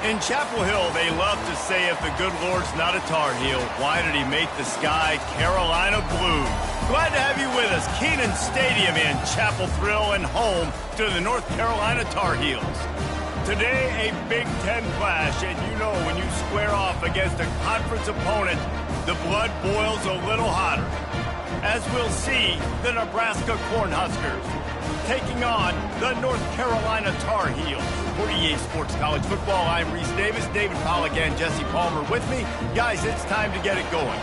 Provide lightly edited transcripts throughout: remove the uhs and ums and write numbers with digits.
In Chapel Hill, they love to say if the good Lord's not a Tar Heel, why did he make the sky Carolina blue? Glad to have you with us. Kenan Stadium in Chapel Thrill and home to the North Carolina Tar Heels. Today, a Big Ten clash, and you know when you square off against a conference opponent, the blood boils a little hotter. As we'll see, the Nebraska Cornhuskers taking on the North Carolina Tar Heels. For EA Sports College Football, I'm Reese Davis, David Pollack, and Jesse Palmer with me. Guys, it's time to get it going.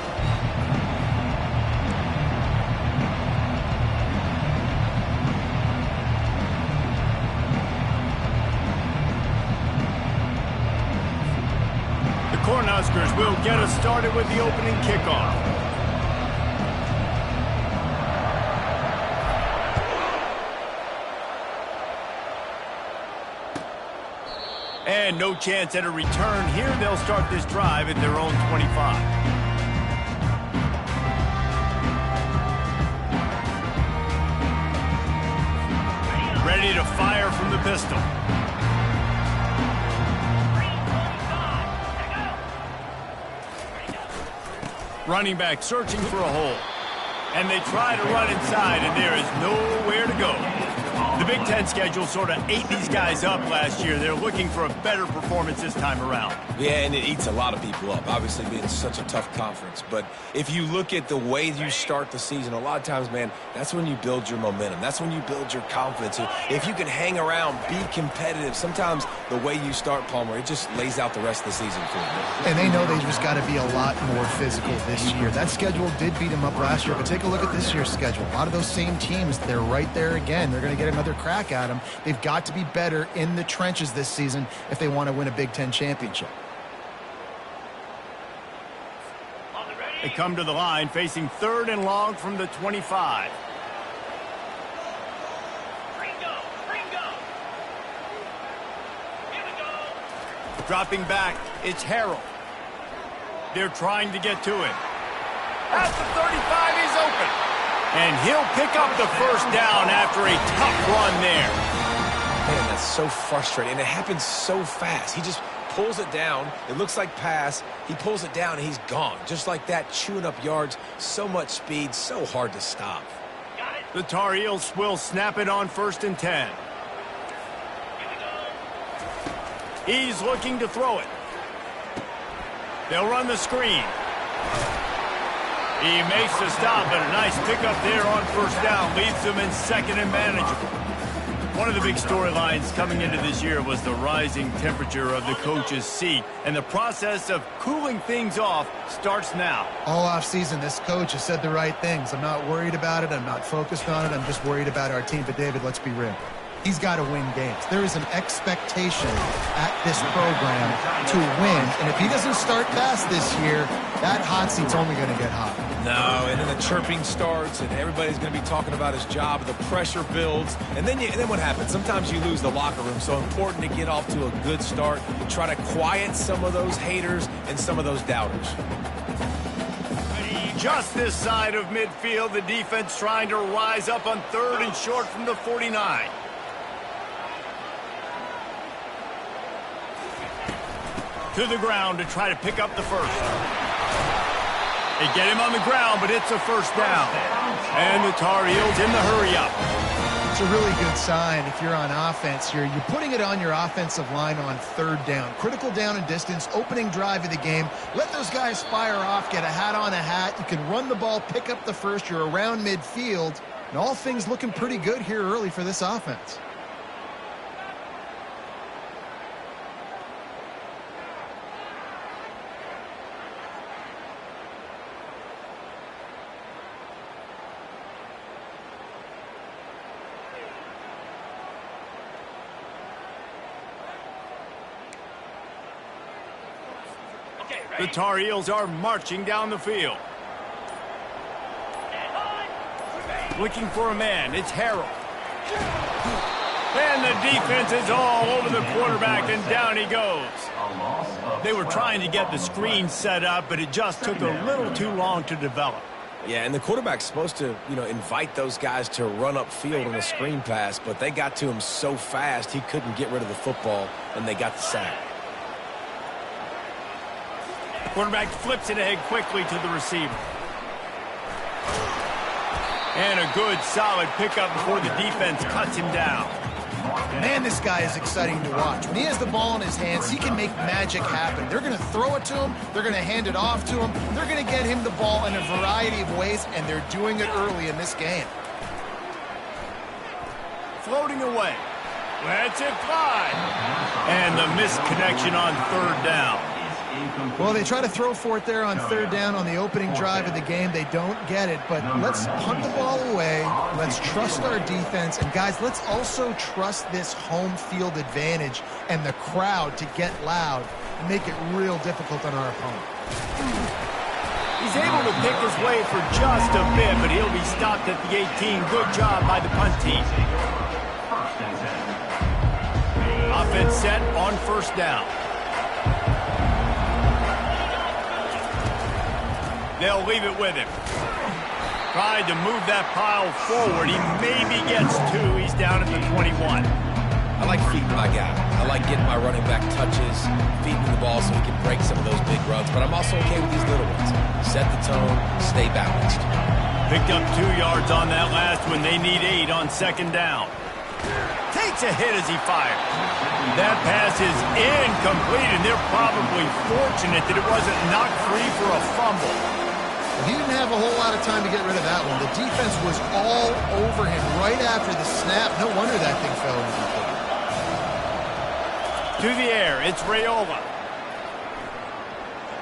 The Cornhuskers will get us started with the opening kickoff. And no chance at a return here. They'll start this drive at their own 25. Ready to fire from the pistol. Running back searching for a hole. And they try to run inside, and there is nowhere to go. The Big Ten schedule sort of ate these guys up last year. They're looking for a better performance this time around. Yeah, and it eats a lot of people up, obviously being such a tough conference. But if you look at the way you start the season, a lot of times, man, that's when you build your momentum. That's when you build your confidence. If you can hang around, be competitive, sometimes the way you start, Palmer, it just lays out the rest of the season for you. And they know they just got to be a lot more physical this year. That schedule did beat them up last year, but take a look at this year's schedule. A lot of those same teams, they're right there again. They're going to get another crack at them. They've got to be better in the trenches this season if they want to win a Big Ten championship. They come to the line facing 3rd and long from the 25. Dropping back, it's Harrell. They're trying to get to him. At the 35, he's open. And he'll pick up the first down after a tough run there. Man, that's so frustrating. And it happens so fast. He just pulls it down. It looks like pass. He pulls it down, and he's gone. Just like that, chewing up yards. So much speed, so hard to stop. The Tar Heels will snap it on 1st and 10. He's looking to throw it. They'll run the screen. He makes the stop, and a nice pickup there on 1st down. Leaves them in 2nd and manageable. One of the big storylines coming into this year was the rising temperature of the coach's seat, and the process of cooling things off starts now. All offseason, this coach has said the right things. I'm not worried about it. I'm not focused on it. I'm just worried about our team. But, David, let's be real. He's got to win games. There is an expectation at this program to win. And if he doesn't start fast this year, that hot seat's only going to get hot. No, and then the chirping starts, and everybody's going to be talking about his job. The pressure builds, and then what happens? Sometimes you lose the locker room. So important to get off to a good start. Try to quiet some of those haters and some of those doubters. Just this side of midfield, the defense trying to rise up on 3rd and short from the 49. To the ground to try to pick up the first. They get him on the ground, but it's a 1st down. And the Tar Heels in the hurry-up. It's a really good sign if you're on offense here. You're putting it on your offensive line on 3rd down. Critical down and distance, opening drive of the game. Let those guys fire off, get a hat on a hat. You can run the ball, pick up the first. You're around midfield. And all things looking pretty good here early for this offense. The Tar Heels are marching down the field. Looking for a man. It's Harrell. And the defense is all over the quarterback, and down he goes. They were trying to get the screen set up, but it just took a little too long to develop. Yeah, and the quarterback's supposed to, invite those guys to run upfield on a screen pass, but they got to him so fast he couldn't get rid of the football, and they got the sack. Quarterback flips it ahead quickly to the receiver. And a good, solid pickup before the defense cuts him down. Man, this guy is exciting to watch. When he has the ball in his hands, he can make magic happen. They're going to throw it to him. They're going to hand it off to him. They're going to get him the ball in a variety of ways, and they're doing it early in this game. Floating away. Lets it fly. And the missed connection on third down. Well, they try to throw for it there on third down on the opening drive of the game. They don't get it, but let's punt the ball away. Let's trust our defense. And, guys, let's also trust this home field advantage and the crowd to get loud and make it real difficult on our opponent. He's able to pick his way for just a bit, but he'll be stopped at the 18. Good job by the punt team. Offense set on first down. They'll leave it with him. Tried to move that pile forward. He maybe gets two. He's down at the 21. I like feeding my guy. I like getting my running back touches, feeding the ball so he can break some of those big runs. But I'm also okay with these little ones. Set the tone, stay balanced. Picked up 2 yards on that last one. They need 8 on second down. Takes a hit as he fires. That pass is incomplete, and they're probably fortunate that it wasn't knocked free for a fumble. He didn't have a whole lot of time to get rid of that one. The defense was all over him right after the snap. No wonder that thing fell incomplete. To the air, it's Raiola.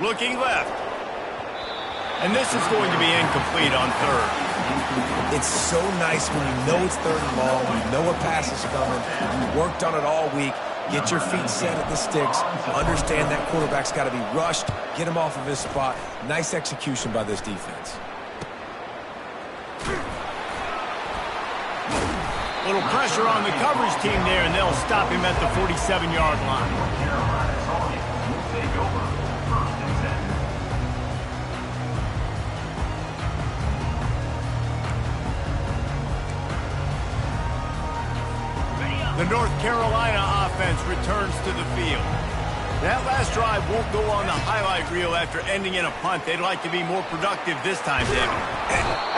Looking left. And this is going to be incomplete on third. It's so nice when you know it's third and long, you know a pass is coming, you worked on it all week, get your feet set at the sticks, understand that quarterback's got to be rushed, get him off of his spot. Nice execution by this defense. Little pressure on the coverage team there, and they'll stop him at the 47-yard line. The North Carolina offense returns to the field. That last drive won't go on the highlight reel after ending in a punt. They'd like to be more productive this time, David.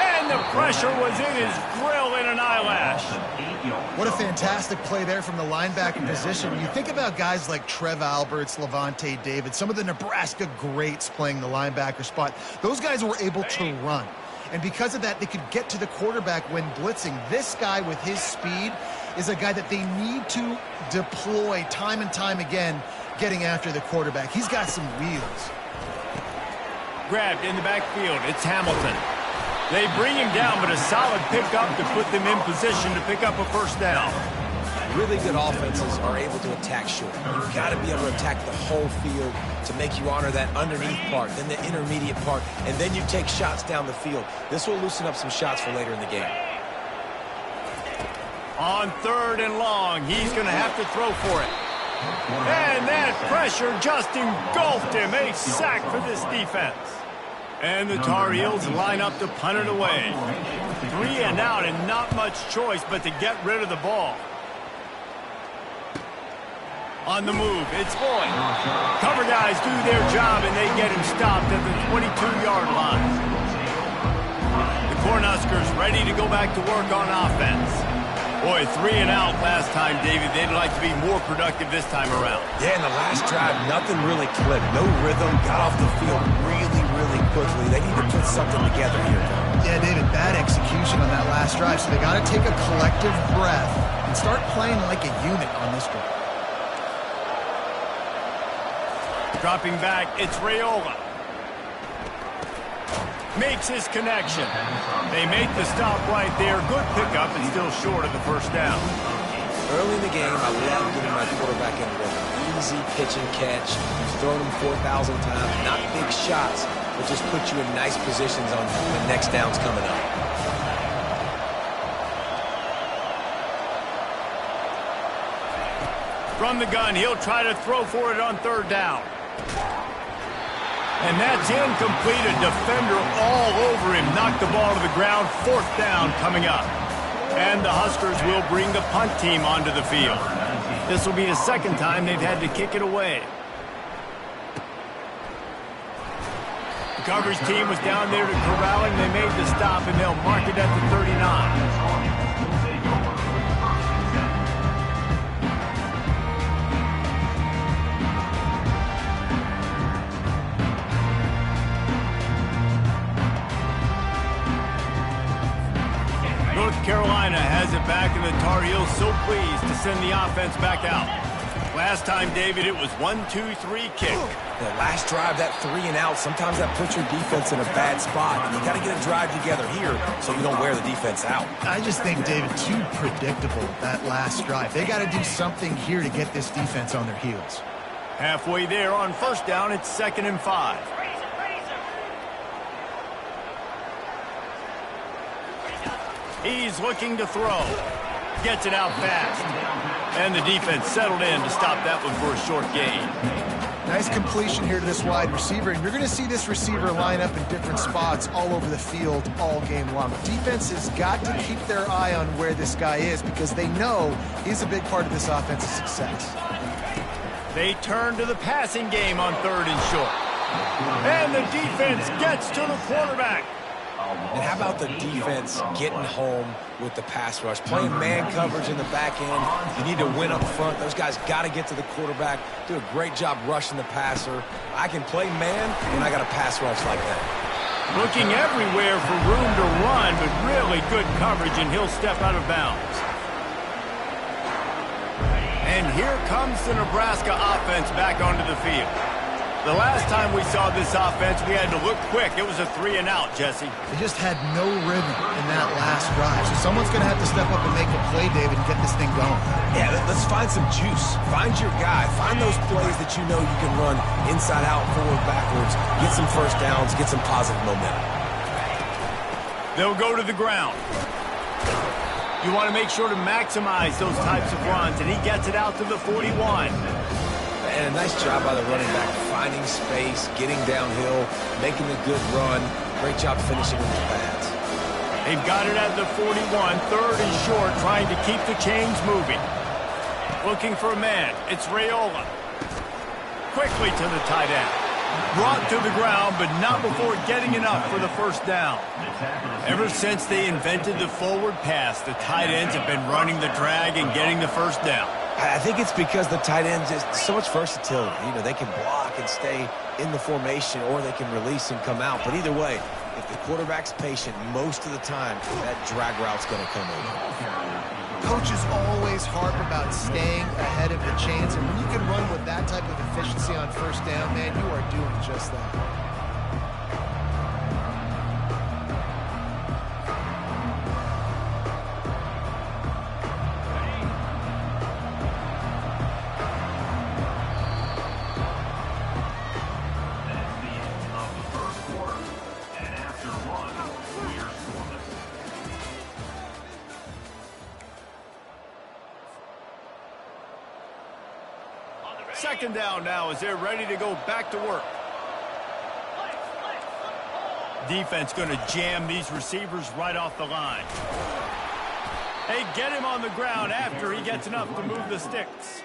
And the pressure was in his grill in an eyelash. What a fantastic play there from the linebacker position. You think about guys like Trev Alberts, Levante David, some of the Nebraska greats playing the linebacker spot. Those guys were able to run. And because of that, they could get to the quarterback when blitzing. This guy with his speed is a guy that they need to deploy time and time again getting after the quarterback. He's got some wheels. Grabbed in the backfield. It's Hamilton. They bring him down, but a solid pickup to put them in position to pick up a first down. Really good offenses are able to attack short. You've got to be able to attack the whole field to make you honor that underneath part, then the intermediate part, and then you take shots down the field. This will loosen up some shots for later in the game. On third and long, he's going to have to throw for it. And that pressure just engulfed him. A sack for this defense. And the Tar Heels line up to punt it away. 3 and out, and not much choice but to get rid of the ball. On the move, it's Boyd. Cover guys do their job, and they get him stopped at the 22-yard line. The Cornhuskers ready to go back to work on offense. Boy, 3 and out last time, David. They'd like to be more productive this time around. Yeah, in the last drive, nothing really clicked. No rhythm, got off the field really, really quickly. They need to put something together here. Yeah, David, bad execution on that last drive, so they got to take a collective breath and start playing like a unit on this drive. Dropping back, it's Raiola. Makes his connection. They make the stop right there. Good pickup and still short of the first down. Early in the game, I love getting my quarterback in rhythm. Easy pitch and catch. You've thrown them 4,000 times. Not big shots, but just put you in nice positions on the next downs coming up. From the gun, he'll try to throw for it on third down. And that's incomplete. A defender all over him. Knocked the ball to the ground. Fourth down coming up. And the Huskers will bring the punt team onto the field. This will be the second time they've had to kick it away. Coverage team was down there to corral him. They made the stop, and they'll mark it at the 39. North Carolina has it back, and the Tar Heels so pleased to send the offense back out. Last time, David, it was 1-2-3 kick. The last drive, that 3 and out, sometimes that puts your defense in a bad spot, and you got to get a drive together here so you don't wear the defense out. I just think, David, too predictable, that last drive. They got to do something here to get this defense on their heels. Halfway there on first down, it's 2nd and 5. He's looking to throw. Gets it out fast. And the defense settled in to stop that one for a short gain. Nice completion here to this wide receiver. And you're going to see this receiver line up in different spots all over the field all game long. Defense has got to keep their eye on where this guy is because they know he's a big part of this offense's success. They turn to the passing game on 3rd and short. And the defense gets to the quarterback. And how about the defense getting home with the pass rush? Playing man coverage in the back end. You need to win up front. Those guys got to get to the quarterback. Do a great job rushing the passer. I can play man, and I got a pass rush like that. Looking everywhere for room to run, but really good coverage, and he'll step out of bounds. And here comes the Nebraska offense back onto the field. The last time we saw this offense, we had to look quick. It was a 3 and out, Jesse. They just had no rhythm in that last drive. So someone's going to have to step up and make a play, David, and get this thing going. Yeah, let's find some juice. Find your guy. Find those plays that you know you can run inside out, forward, backwards. Get some first downs. Get some positive momentum. They'll go to the ground. You want to make sure to maximize those types of runs, and he gets it out to the 41. And a nice job by the running back, finding space, getting downhill, making a good run. Great job finishing with his pads. They've got it at the 41, 3rd and short, trying to keep the chains moving. Looking for a man. It's Raiola. Quickly to the tight end. Brought to the ground, but not before getting enough for the first down. Ever since they invented the forward pass, the tight ends have been running the drag and getting the first down. I think it's because the tight ends is so much versatility. You know, they can block and stay in the formation, or they can release and come out. But either way, if the quarterback's patient, most of the time, that drag route's going to come over. Coaches always harp about staying ahead of the chains, and when you can run with that type of efficiency on first down, man, you are doing just that. Second down now as they're ready to go back to work. Defense going to jam these receivers right off the line. They get him on the ground after he gets enough to move the sticks.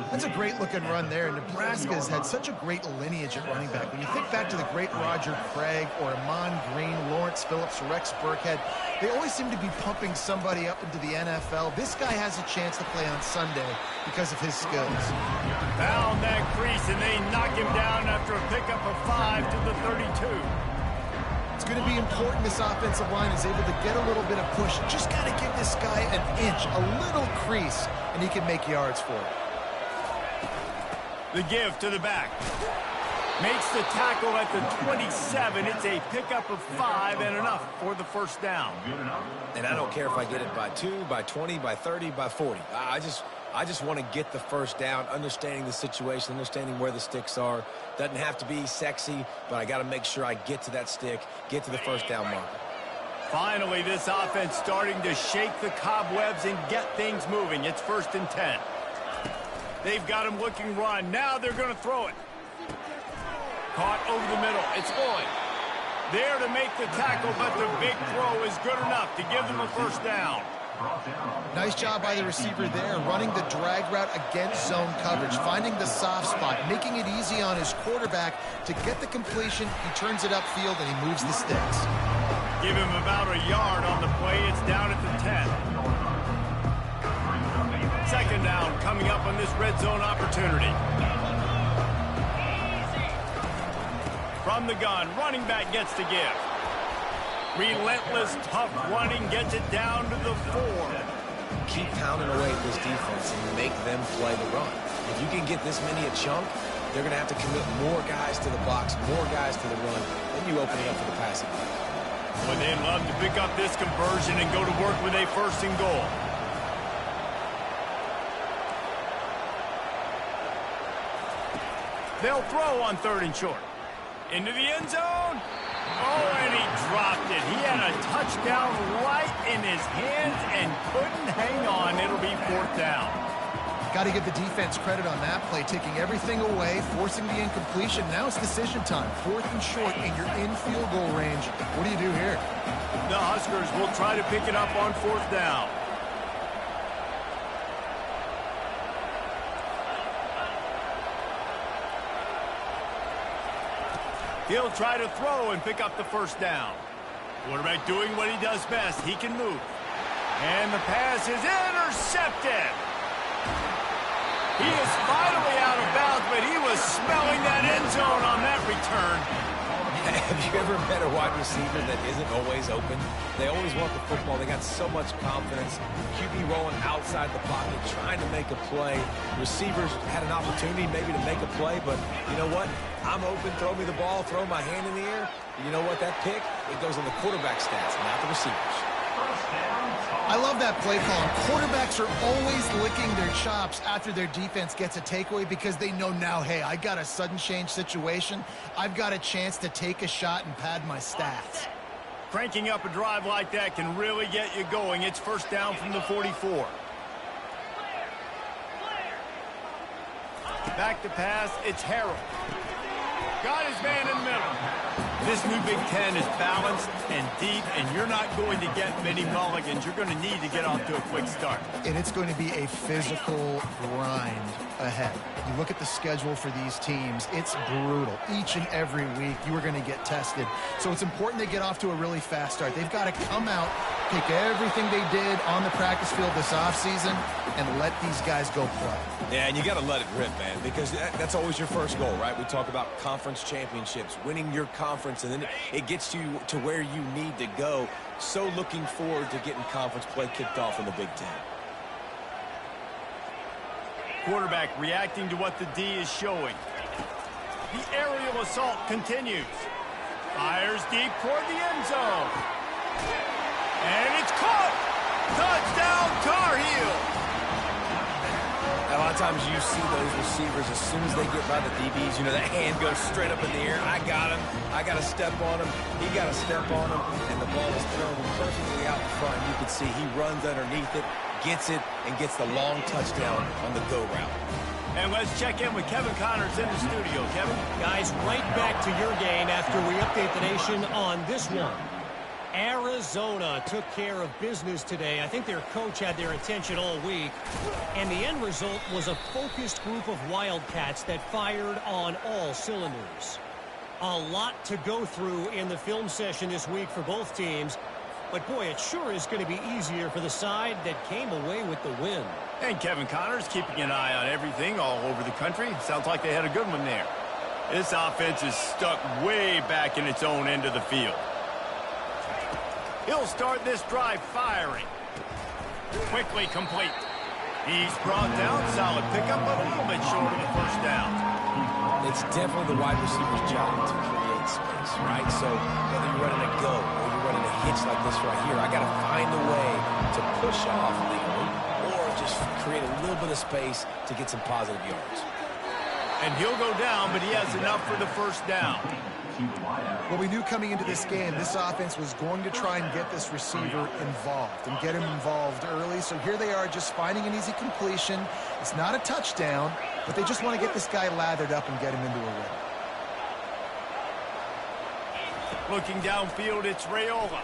That's a great-looking run there. Nebraska has had such a great lineage at running back. When you think back to the great Roger Craig or Amon Green, Lawrence Phillips, Rex Burkhead, they always seem to be pumping somebody up into the NFL. This guy has a chance to play on Sunday because of his skills. Found that crease, and they knock him down after a pickup of 5 to the 32. It's going to be important this offensive line is able to get a little bit of push. Just got to give this guy an inch, a little crease, and he can make yards for it. The give to the back. Makes the tackle at the 27. It's a pickup of 5 and enough for the first down. And I don't care if I get it by 2, by 20, by 30, by 40. I just want to get the first down, understanding the situation, understanding where the sticks are. Doesn't have to be sexy, but I got to make sure I get to that stick, get to the first down mark. Finally, this offense starting to shake the cobwebs and get things moving. It's 1st and 10. They've got him looking run. Now they're going to throw it. Caught over the middle. It's Lloyd. There to make the tackle, but the big throw is good enough to give them a first down. Nice job by the receiver there, running the drag route against zone coverage, finding the soft spot, making it easy on his quarterback to get the completion. He turns it upfield, and he moves the sticks. Give him about a yard on the play. It's down at the 10. Second down coming up on this red zone opportunity. From the gun, running back gets to give. Relentless, tough running gets it down to the 4. Keep pounding away at this defense and make them play the run. If you can get this many a chunk, they're going to have to commit more guys to the box, more guys to the run. Then you open it up for the passing. Well, they'd love to pick up this conversion and go to work with a first and goal. They'll throw on 3rd and short. Into the end zone. Oh, and he dropped it. He had a touchdown right in his hands and couldn't hang on. It'll be 4th down. Got to give the defense credit on that play, taking everything away, forcing the incompletion. Now it's decision time. 4th and short, and you're in field goal range. What do you do here? The Huskers will try to pick it up on 4th down. He'll try to throw and pick up the first down. Quarterback doing what he does best. He can move. And the pass is intercepted. He is finally out of bounds, but he was smelling that end zone on that return. Have you ever met a wide receiver that isn't always open? They always want the football. They got so much confidence. QB rolling outside the pocket, trying to make a play. Receivers had an opportunity maybe to make a play, but you know what? I'm open, throw me the ball, throw my hand in the air. You know what? That pick, it goes on the quarterback stats, not the receivers. I love that play call. Quarterbacks are always licking their chops after their defense gets a takeaway because they know now, hey, I got a sudden change situation. I've got a chance to take a shot and pad my stats. Cranking up a drive like that can really get you going. It's 1st down from the 44. Back to pass, it's Harrell. Got his man in the middle. This new Big Ten is balanced and deep, and you're not going to get many mulligans. You're going to need to get off to a quick start. And it's going to be a physical grind ahead. You look at the schedule for these teams, it's brutal. Each and every week, you are going to get tested. So it's important they get off to a really fast start. They've got to come out, take everything they did on the practice field this offseason, and let these guys go play. Yeah, and you got to let it rip, man, because that's always your first goal, right? We talk about conference championships, winning your conference, and then it gets you to where you need to go. So looking forward to getting conference play kicked off in the Big Ten. Quarterback reacting to what the D is showing. The aerial assault continues. Fires deep toward the end zone. And it's caught! Touchdown, Tar Heel! A lot of times you see those receivers, as soon as they get by the DBs, you know, that hand goes straight up in the air. I got him. I got to step on him. He got to step on him. And the ball is thrown perfectly out in front. You can see he runs underneath it, gets it, and gets the long touchdown on the go route. And let's check in with Kevin Connors in the studio. Kevin? Guys, right back to your game after we update the nation on this one. Arizona took care of business today. I think their coach had their attention all week. And the end result was a focused group of Wildcats that fired on all cylinders. A lot to go through in the film session this week for both teams. But, boy, it sure is going to be easier for the side that came away with the win. And Kevin Connors keeping an eye on everything all over the country. Sounds like they had a good one there. This offense is stuck way back in its own end of the field. He'll start this drive firing. Quickly complete. He's brought down. Solid pickup, but a little bit short of the first down. It's definitely the wide receiver's job to create space, right? So whether you're running a go or you're running a hitch like this right here, I got to find a way to push off legally or just create a little bit of space to get some positive yards. And he'll go down, but he has enough for the first down. Well, we knew coming into this game, this offense was going to try and get this receiver involved and get him involved early. So here they are just finding an easy completion. It's not a touchdown, but they just want to get this guy lathered up and get him into a rhythm. Looking downfield, it's Raiola.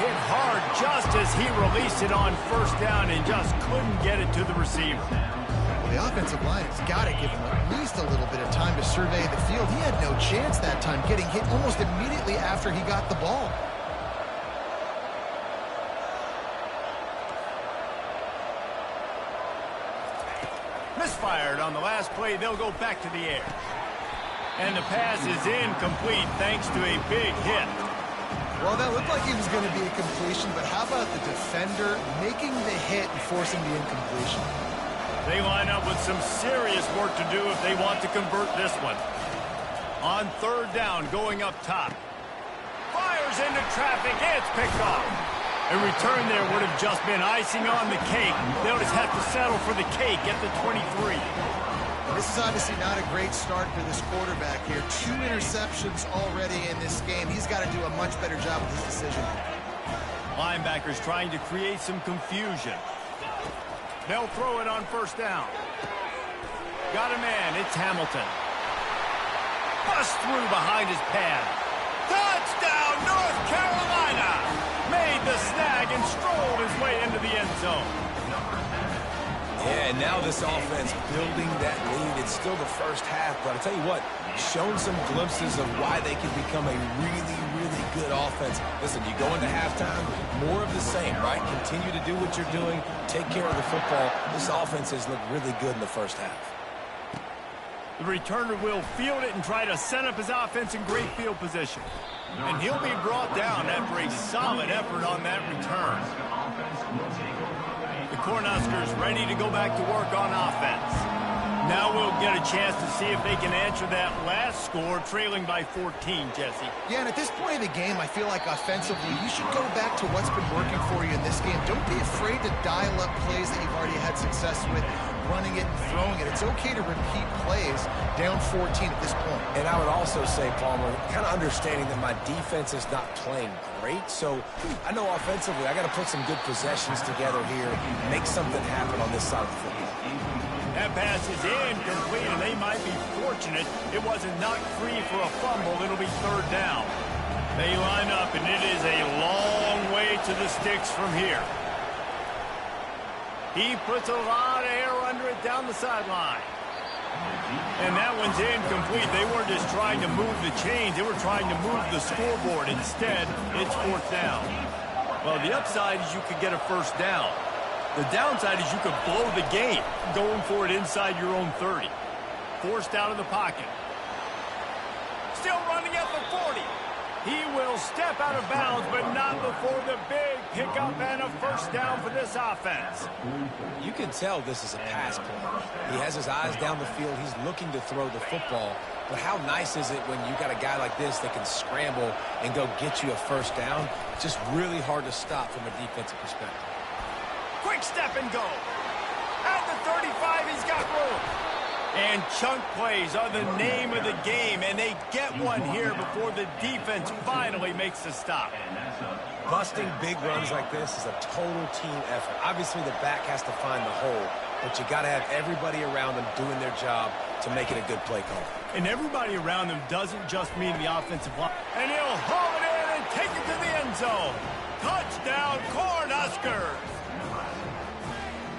Hit hard just as he released it on first down and just couldn't get it to the receiver. Well, the offensive line has got to give him at least a little bit of time to survey the field. He had no chance that time, getting hit almost immediately after he got the ball. Misfired on the last play. They'll go back to the air. And the pass is incomplete thanks to a big hit. Well, that looked like he was going to be a completion, but how about the defender making the hit and forcing the incompletion? They line up with some serious work to do if they want to convert this one. On third down, going up top. Fires into traffic. It's picked off. A return there would have just been icing on the cake. They'll just have to settle for the cake at the 23. This is obviously not a great start for this quarterback here. 2 interceptions already in this game. He's got to do a much better job with his decision. Linebackers trying to create some confusion. They'll throw it on first down. Got a man. It's Hamilton. Bust through behind his pad. Touchdown, North Carolina! Made the snag and strolled his way into the end zone. Yeah, and now this offense building that lead. It's still the first half, but I'll tell you what, shown some glimpses of why they can become a really, really good offense. Listen, you go into halftime, more of the same, right? Continue to do what you're doing, take care of the football. This offense has looked really good in the first half. The returner will field it and try to set up his offense in great field position. And he'll be brought down after a solid effort on that return. The Cornhuskers ready to go back to work on offense. Now we'll get a chance to see if they can answer that last score, trailing by 14, Jesse. Yeah, and at this point of the game, I feel like offensively, you should go back to what's been working for you in this game. Don't be afraid to dial up plays that you've already had success with, running it and throwing it. It's okay to repeat plays down 14 at this point. And I would also say, Palmer, kind of understanding that my defense is not playing great, so I know offensively I got to put some good possessions together here, make something happen on this side of the football. That pass is incomplete, and they might be fortunate it wasn't knocked free for a fumble. It'll be third down. They line up, and it is a long way to the sticks from here. He puts a lot of air under it down the sideline. And that one's incomplete. They weren't just trying to move the chains. They were trying to move the scoreboard. Instead, it's fourth down. Well, the upside is you could get a first down. The downside is you could blow the game going for it inside your own 30. Forced out of the pocket. Still running at the 40. He will step out of bounds, but not before the big pickup and a first down for this offense. You can tell this is a pass play. He has his eyes down the field. He's looking to throw the football. But how nice is it when you got a guy like this that can scramble and go get you a first down? It's just really hard to stop from a defensive perspective. Quick step and go. At the 35, he's got room. And chunk plays are the name of the game, and they get one here before the defense finally makes the stop. Busting big runs like this is a total team effort. Obviously, the back has to find the hole, but you got to have everybody around them doing their job to make it a good play call. And everybody around them doesn't just mean the offensive line. And he'll haul it in and take it to the end zone. Touchdown, Cornhuskers!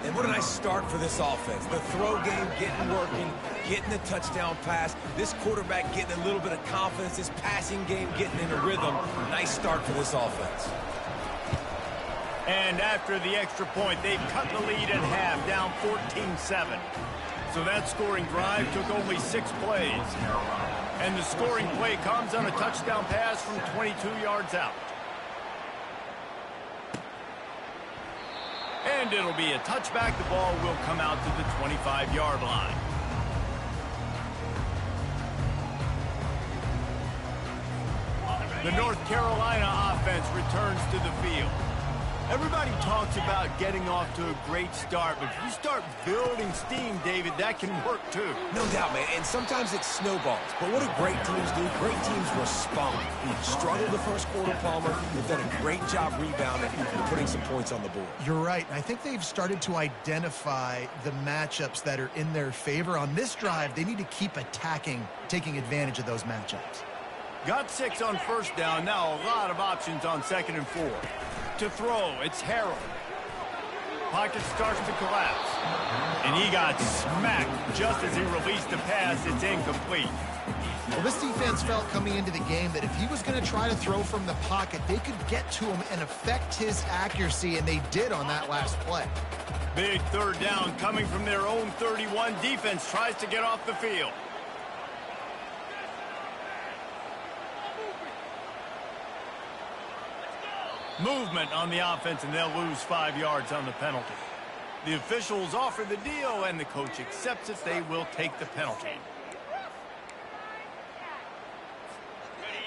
And what a nice start for this offense. The throw game getting working, getting the touchdown pass. This quarterback getting a little bit of confidence. This passing game getting in a rhythm. Nice start for this offense. And after the extra point, they've cut the lead in half, down 14-7. So that scoring drive took only 6 plays. And the scoring play comes on a touchdown pass from 22 yards out. And it'll be a touchback. The ball will come out to the 25-yard line. The North Carolina offense returns to the field. Everybody talks about getting off to a great start, but if you start building steam, David, that can work too. No doubt, man, and sometimes it snowballs. But what do great teams do? Great teams respond. Struggled the first quarter, Palmer. They've done a great job rebounding and putting some points on the board. You're right. I think they've started to identify the matchups that are in their favor. On this drive, they need to keep attacking, taking advantage of those matchups. Got 6 on first down. Now a lot of options on 2nd and 4. To throw, it's Harrell. Pocket starts to collapse. And he got smacked just as he released the pass. It's incomplete. Well, this defense felt coming into the game that if he was going to try to throw from the pocket, they could get to him and affect his accuracy, and they did on that last play. Big 3rd down coming from their own 31. Defense tries to get off the field. Movement on the offense, and they'll lose 5 yards on the penalty. The officials offer the deal, and the coach accepts it. They will take the penalty.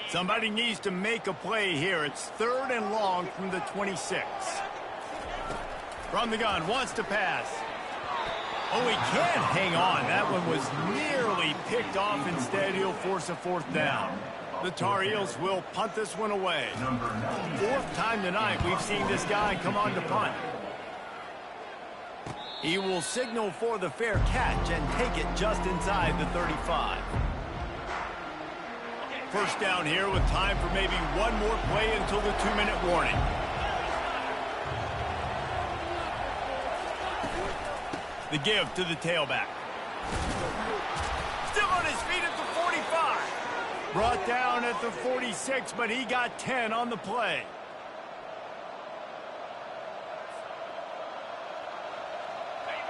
Somebody needs to make a play here. It's 3rd and long from the 26. From the gun, wants to pass. Oh, he can't hang on. That one was nearly picked off. Instead, he'll force a 4th down. The Tar Heels will punt this one away. 4th time tonight we've seen this guy come on to punt. He will signal for the fair catch and take it just inside the 35. First down here with time for maybe one more play until the 2-minute warning. The give to the tailback. Still on his feet at the 45. Brought down at the 46, but he got 10 on the play.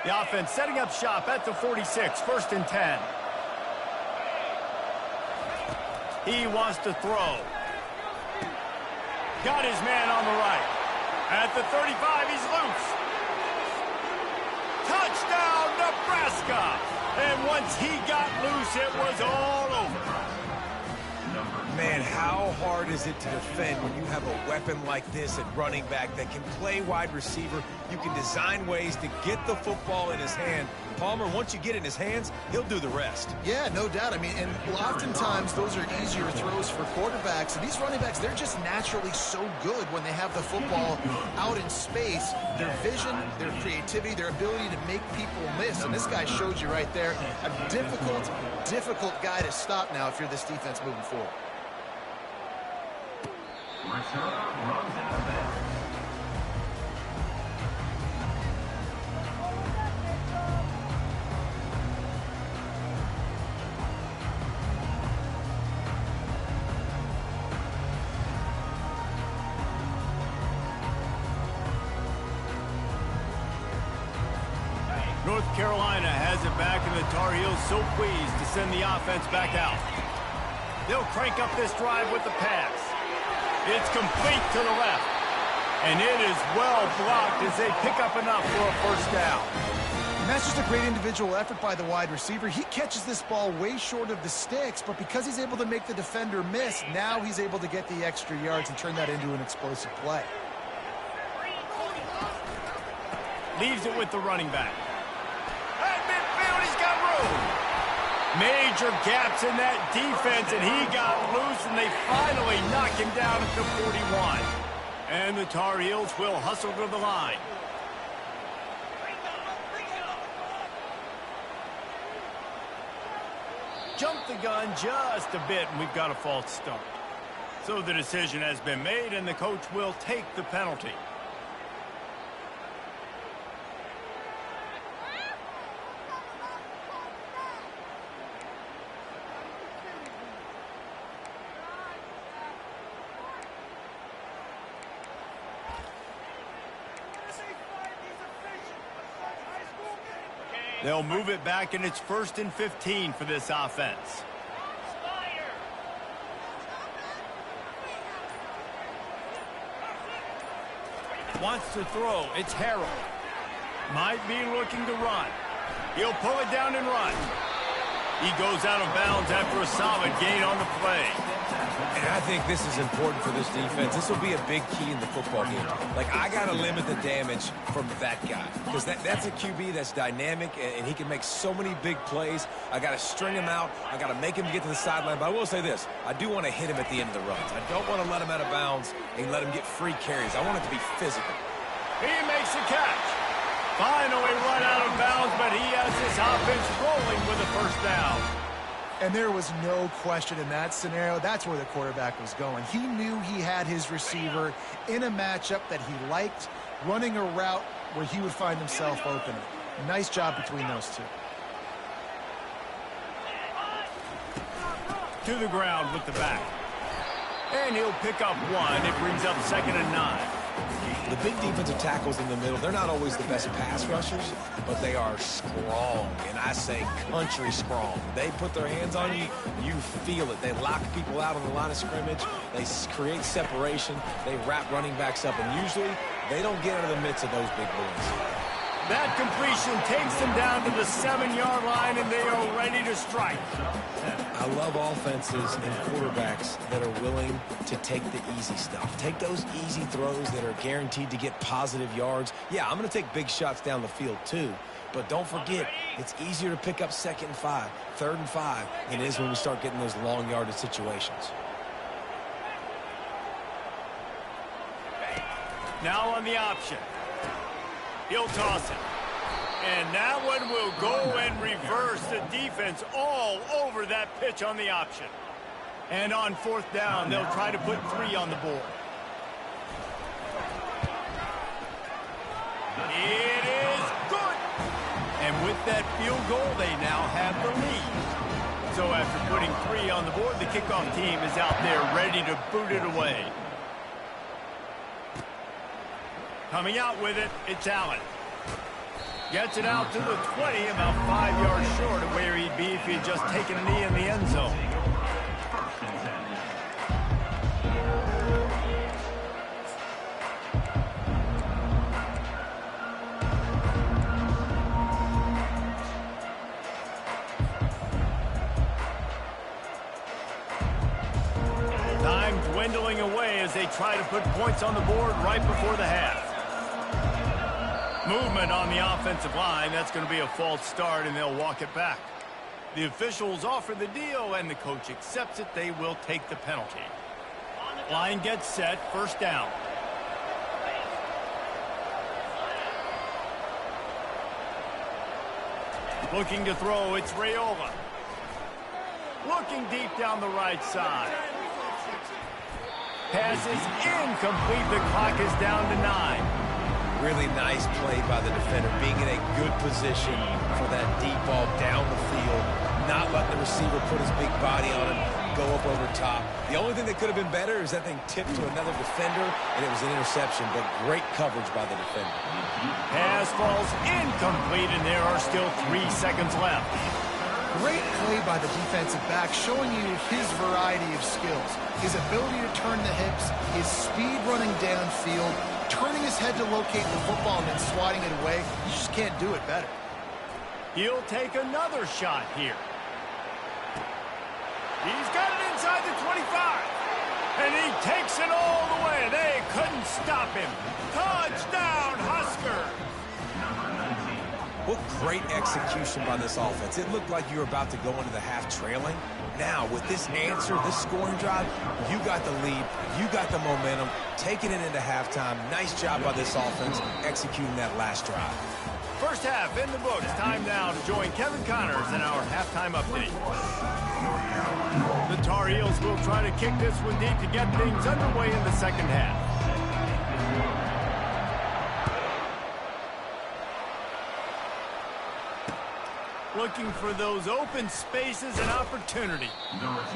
The offense setting up shop at the 46, 1st and 10. He wants to throw. Got his man on the right. At the 35, he's loose. Touchdown, Nebraska! And once he got loose, it was all over. Man, how hard is it to defend when you have a weapon like this at running back that can play wide receiver? You can design ways to get the football in his hand. Palmer, once you get it in his hands, he'll do the rest. Yeah, no doubt. I mean, and oftentimes those are easier throws for quarterbacks. And these running backs, they're just naturally so good when they have the football out in space. Their vision, their creativity, their ability to make people miss. And this guy showed you right there a difficult guy to stop now if you're this defense moving forward. North Carolina has it back, and the Tar Heels so pleased to send the offense back out. They'll crank up this drive with the pass. It's complete to the left. And it is well blocked as they pick up enough for a 1st down. And that's just a great individual effort by the wide receiver. He catches this ball way short of the sticks, but because he's able to make the defender miss, now he's able to get the extra yards and turn that into an explosive play. Leaves it with the running back. At midfield, he's got room. Major gaps in that defense, and he got loose, and they finally knock him down at the 41. And the Tar Heels will hustle to the line. Jump the gun just a bit, and we've got a false start. So the decision has been made, and the coach will take the penalty. They'll move it back, and it's 1st and 15 for this offense. Wants to throw. It's Harrell. Might be looking to run. He'll pull it down and run. He goes out of bounds after a solid gain on the play. And I think this is important for this defense. This will be a big key in the football game. Like, I got to limit the damage from that guy. Because that's a QB that's dynamic, and he can make so many big plays. I got to string him out. I got to make him get to the sideline. But I will say this. I do want to hit him at the end of the runs. I don't want to let him out of bounds and let him get free carries. I want it to be physical. He makes the catch. Finally run out of bounds, but he has his offense rolling with a 1st down. And there was no question in that scenario. That's where the quarterback was going. He knew he had his receiver in a matchup that he liked, running a route where he would find himself open. Nice job between those two. To the ground with the back. And he'll pick up one. It brings up 2nd and 9. The big defensive tackles in the middle, they're not always the best pass rushers, but they are strong, and I say country strong. They put their hands on you, you feel it. They lock people out on the line of scrimmage. They create separation. They wrap running backs up, and usually they don't get out of the midst of those big boys. That completion takes them down to the 7-yard line, and they are ready to strike. I love offenses and quarterbacks that are willing to take the easy stuff. Take those easy throws that are guaranteed to get positive yards. Yeah, I'm going to take big shots down the field too. But don't forget, it's easier to pick up 2nd and 5, 3rd and 5 than it is when we start getting those long yardage situations. Now on the option. He'll toss it. And that one will go and reverse the defense all over that pitch on the option. And on 4th down, they'll try to put 3 on the board. It is good. And with that field goal, they now have the lead. So after putting 3 on the board, the kickoff team is out there ready to boot it away. Coming out with it, it's Allen. Gets it out to the 20, about 5 yards short of where he'd be if he'd just taken a knee in the end zone. Time dwindling away as they try to put points on the board right before the half. Movement on the offensive line. That's going to be a false start, and they'll walk it back. The officials offer the deal, and the coach accepts it. They will take the penalty. Line gets set. 1st down. Looking to throw. It's Raiola. Looking deep down the right side. Pass is incomplete. The clock is down to 9. Really nice play by the defender, being in a good position for that deep ball down the field, not letting the receiver put his big body on him, go up over top. The only thing that could have been better is that thing tipped to another defender, and it was an interception, but great coverage by the defender. Pass falls incomplete, and there are still 3 seconds left. Great play by the defensive back, showing you his variety of skills. His ability to turn the hips, his speed running downfield, turning his head to locate the football and then swatting it away. You just can't do it better. He'll take another shot here. He's got it inside the 25. And he takes it all the way. They couldn't stop him. Touchdown, Husker! What great execution by this offense. It looked like you were about to go into the half trailing. Now, with this answer, this scoring drive, you got the lead, you got the momentum, taking it into halftime. Nice job by this offense executing that last drive. First half in the books. Time now to join Kevin Connors in our halftime update. The Tar Heels will try to kick this one deep to get things underway in the second half. Looking for those open spaces and opportunity.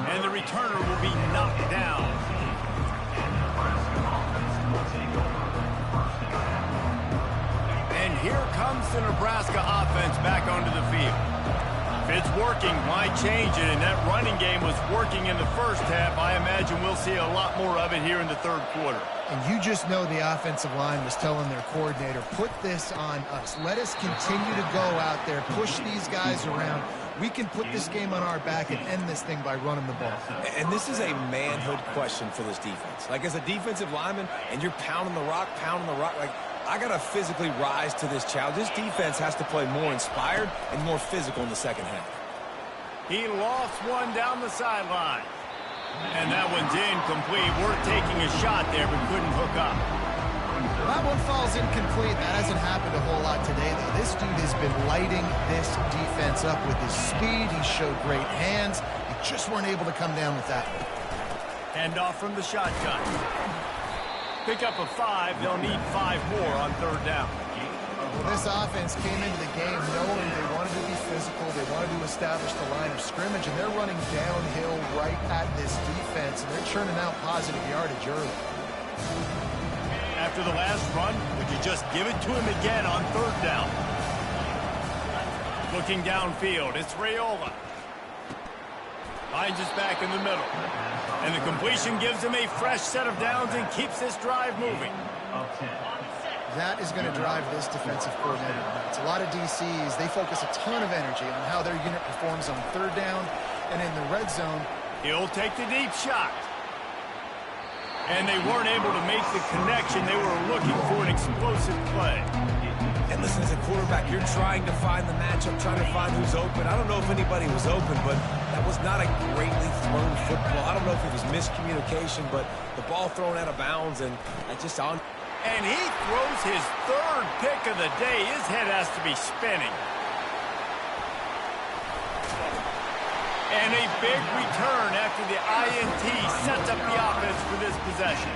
And the returner will be knocked down. And here comes the Nebraska offense back onto the field. If it's working, why change it? And that running game was working in the first half. I imagine we'll see a lot more of it here in the third quarter. And you just know the offensive line was telling their coordinator, put this on us. Let us continue to go out there, push these guys around. We can put this game on our back and end this thing by running the ball. And this is a manhood question for this defense. Like, as a defensive lineman, and you're pounding the rock, like, I got to physically rise to this challenge. This defense has to play more inspired and more physical in the second half. He lost one down the sideline. And that one's incomplete. We're taking a shot there, but couldn't hook up. That one falls incomplete. That hasn't happened a whole lot today, though. This dude has been lighting this defense up with his speed. He showed great hands. He just weren't able to come down with that one. Hand off from the shotgun. Pick up a 5. They'll need 5 more on third down. Well, this offense came into the game knowing they wanted to be physical. They wanted to establish the line of scrimmage, and they're running downhill right at this defense, and they're churning out positive yardage early. After the last run, would you just give it to him again on third down? Looking downfield, it's Raiola. Finds us back in the middle. And the completion gives him a fresh set of downs and keeps this drive moving. That is going to drive this defensive coordinator nuts. A lot of DCs, they focus a ton of energy on how their unit performs on third down and in the red zone. He'll take the deep shot. And they weren't able to make the connection. They were looking for an explosive play. And listen, as a quarterback, you're trying to find the matchup, trying to find who's open. I don't know if anybody was open, but that was not a greatly thrown football. I don't know if it was miscommunication, but the ball thrown out of bounds, and just on. And he throws his third pick of the day. His head has to be spinning. And a big return after the INT sets up the offense for this possession.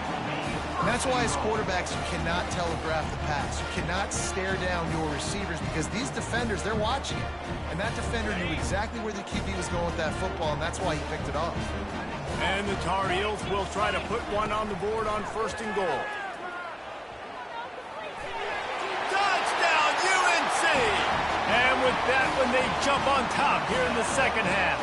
And that's why as quarterbacks, you cannot telegraph the pass. You cannot stare down your receivers because these defenders, they're watching it. And that defender knew exactly where the QB was going with that football, and that's why he picked it off. And the Tar Heels will try to put one on the board on 1st and goal. Touchdown, UNC! And with that one, they jump on top here in the second half.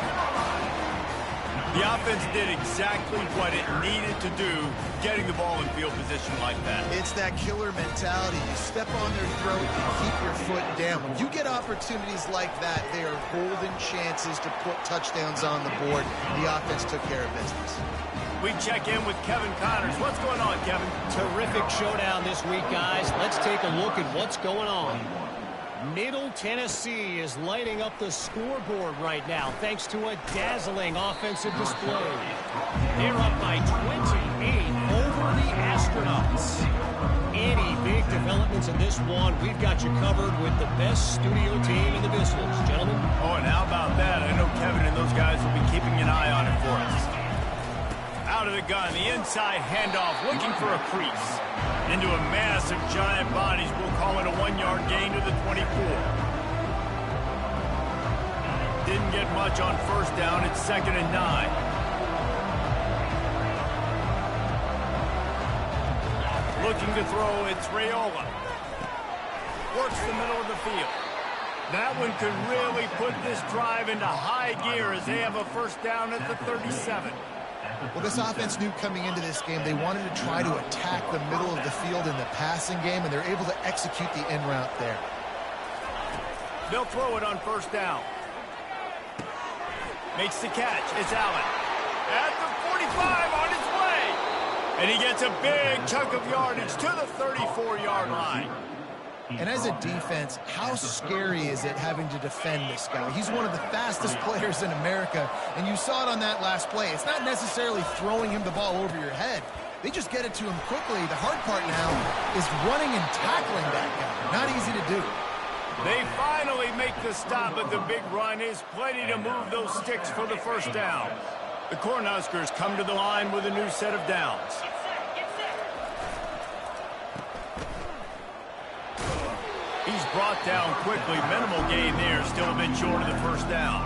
The offense did exactly what it needed to do, getting the ball in field position like that. It's that killer mentality. You step on their throat, you keep your foot down. When you get opportunities like that, they are golden chances to put touchdowns on the board. The offense took care of business. We check in with Kevin Connors. What's going on, Kevin? Terrific showdown this week, guys. Let's take a look at what's going on. Middle Tennessee is lighting up the scoreboard right now thanks to a dazzling offensive display. They're up by 28 over the Astronauts. Any big developments in this one, we've got you covered with the best studio team in the business, gentlemen. Oh, and how about that? I know Kevin and those guys will be keeping an eye on it for us. Out of the gun, the inside handoff, looking for a crease. Into a mass of giant bodies. We'll call it a 1-yard gain to the 24. Didn't get much on 1st down. It's 2nd and 9. Looking to throw, it's Raiola. Works the middle of the field. That one could really put this drive into high gear as they have a 1st down at the 37. Well, this offense knew coming into this game they wanted to try to attack the middle of the field in the passing game, and they're able to execute the in route there. They'll throw it on 1st down. Makes the catch. It's Allen. At the 45 on his way. And he gets a big chunk of yardage to the 34-yard line. And as a defense, how scary is it having to defend this guy? He's one of the fastest players in America, and you saw it on that last play. It's not necessarily throwing him the ball over your head. They just get it to him quickly. The hard part now is running and tackling that guy. Not easy to do. They finally make the stop, but the big run is plenty to move those sticks for the 1st down. The Cornhuskers come to the line with a new set of downs. He's brought down quickly. Minimal gain there. Still a bit short of the 1st down.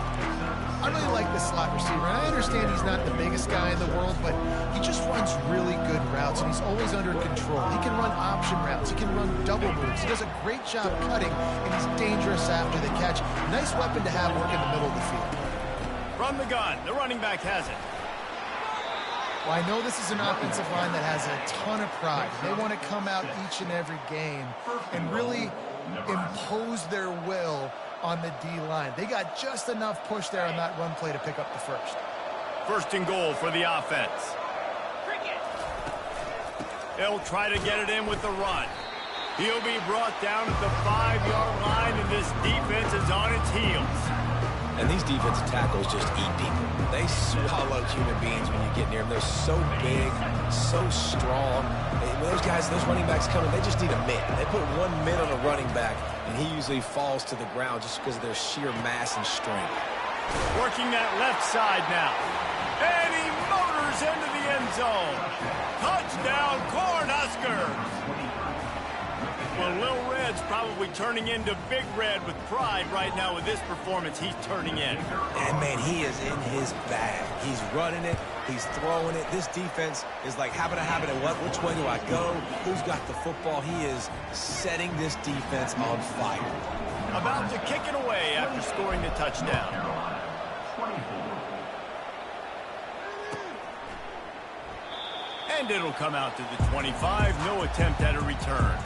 I really like this slot receiver. And I understand he's not the biggest guy in the world, but he just runs really good routes, and he's always under control. He can run option routes. He can run double moves. He does a great job cutting, and he's dangerous after the catch. Nice weapon to have work in the middle of the field. From the gun. The running back has it. Well, I know this is an offensive line that has a ton of pride. They want to come out each and every game and really impose their will on the D-line. They got just enough push there on that run play to pick up the 1st. 1st and goal for the offense. They'll try to get it in with the run. He'll be brought down at the 5-yard line, and this defense is on its heels. And these defensive tackles just eat people. They swallow human beings when you get near them. They're so big, so strong. When those guys, those running backs come in, they just need a mitt. They put one mitt on a running back, and he usually falls to the ground just because of their sheer mass and strength. Working that left side now. And he motors into the end zone. Touchdown, Cornhuskers. Well, Lil Red's probably turning into Big Red with pride right now with this performance he's turning in. And, man, he is in his bag. He's running it. He's throwing it. This defense is like, habit, what? Which way do I go? Who's got the football? He is setting this defense on fire. About to kick it away after scoring the touchdown. And it'll come out to the 25. No attempt at a return.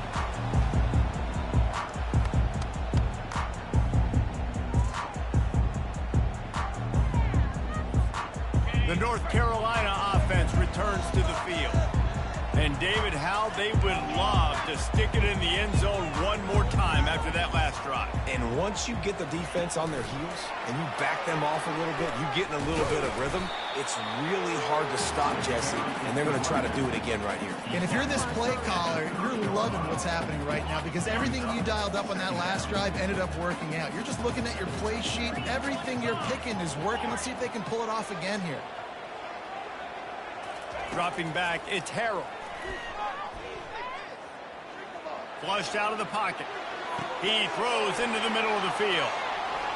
The North Carolina offense returns to the field. And David, how they would love to stick it in the end zone one more time after that last drive. And once you get the defense on their heels and you back them off a little bit, you get in a little bit of rhythm, it's really hard to stop, Jesse, and they're going to try to do it again right here. And if you're this play caller, you're loving what's happening right now because everything you dialed up on that last drive ended up working out. You're just looking at your play sheet. Everything you're picking is working. Let's see if they can pull it off again here. Dropping back, it's Harrell. Flushed out of the pocket. He throws into the middle of the field.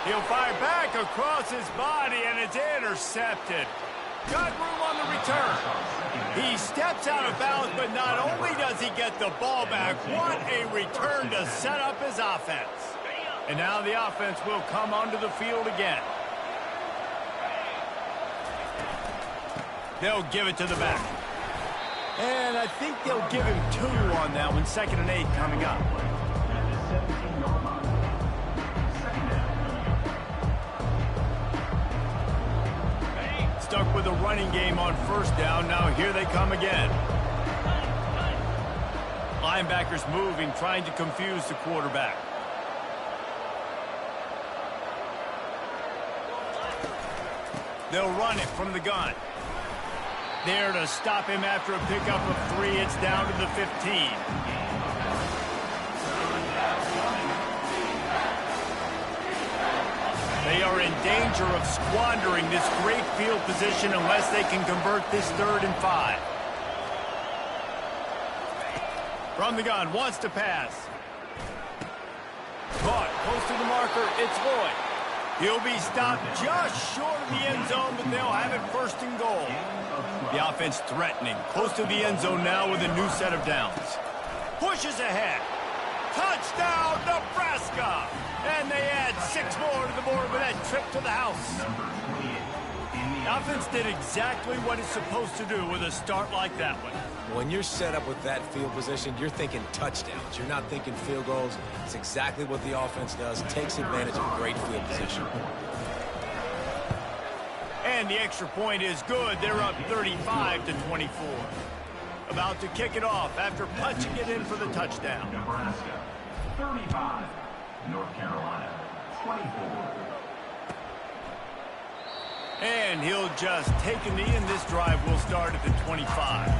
He'll fire back across his body, and it's intercepted. Got room on the return. He steps out of bounds, but not only does he get the ball back, what a return to set up his offense. And now the offense will come onto the field again. They'll give it to the back. And I think they'll give him 2 on that one. 2nd and 8 coming up. Stuck with a running game on 1st down. Now here they come again. Linebackers moving, trying to confuse the quarterback. They'll run it from the gun. There to stop him after a pickup of 3. It's down to the 15. They are in danger of squandering this great field position unless they can convert this 3rd and 5. From the gun, wants to pass. Caught, close to the marker, it's Lloyd. He'll be stopped just short of the end zone, but they'll have it 1st and goal. The offense threatening, close to the end zone now with a new set of downs. Pushes ahead. Touchdown, Nebraska! And they add 6 more to the board with that trip to the house. The offense did exactly what it's supposed to do with a start like that one. When you're set up with that field position, you're thinking touchdowns. You're not thinking field goals. It's exactly what the offense does. Takes advantage of a great field position. And the extra point is good. They're up 35-24. About to kick it off after punching it in for the touchdown. Nebraska, 35. North Carolina, 24. And he'll just take a knee, and this drive will start at the 25.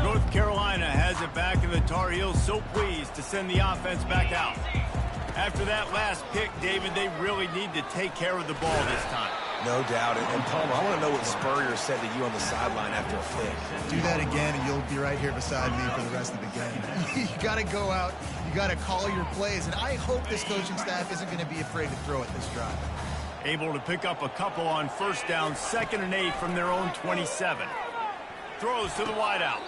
North Carolina has it back, and the Tar Heels so pleased to send the offense back out. After that last pick, David, they really need to take care of the ball this time. No doubt. And Palmer, I want to know what Spurrier said to you on the sideline after a pick. Do that again, and you'll be right here beside me for the rest of the game. You got to go out. You got to call your plays, and I hope this coaching staff isn't going to be afraid to throw it this drive. Able to pick up a couple on 1st down, 2nd and 8 from their own 27. Throws to the wideout.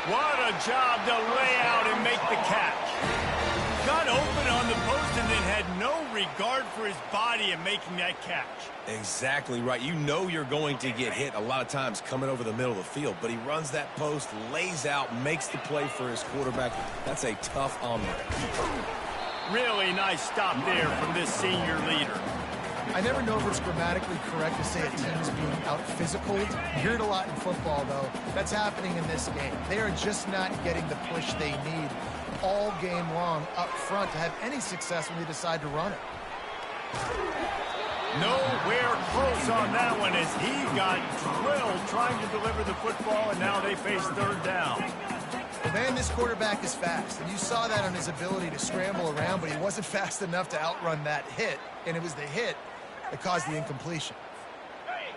What a job to lay out and make the catch. Got open on the post and then had no regard for his body in making that catch. Exactly right. You know you're going to get hit a lot of times coming over the middle of the field, but he runs that post, lays out, makes the play for his quarterback. That's a tough hombre. Really nice stop there from this senior leader. I never know if it's grammatically correct to say a team is being out-physicaled. You hear it a lot in football, though. That's happening in this game. They are just not getting the push they need all game long up front to have any success when they decide to run it. Nowhere close on that one as he got drilled trying to deliver the football, and now they face third down. Well, man, this quarterback is fast, and you saw that on his ability to scramble around, but he wasn't fast enough to outrun that hit, and it was the hit that caused the incompletion.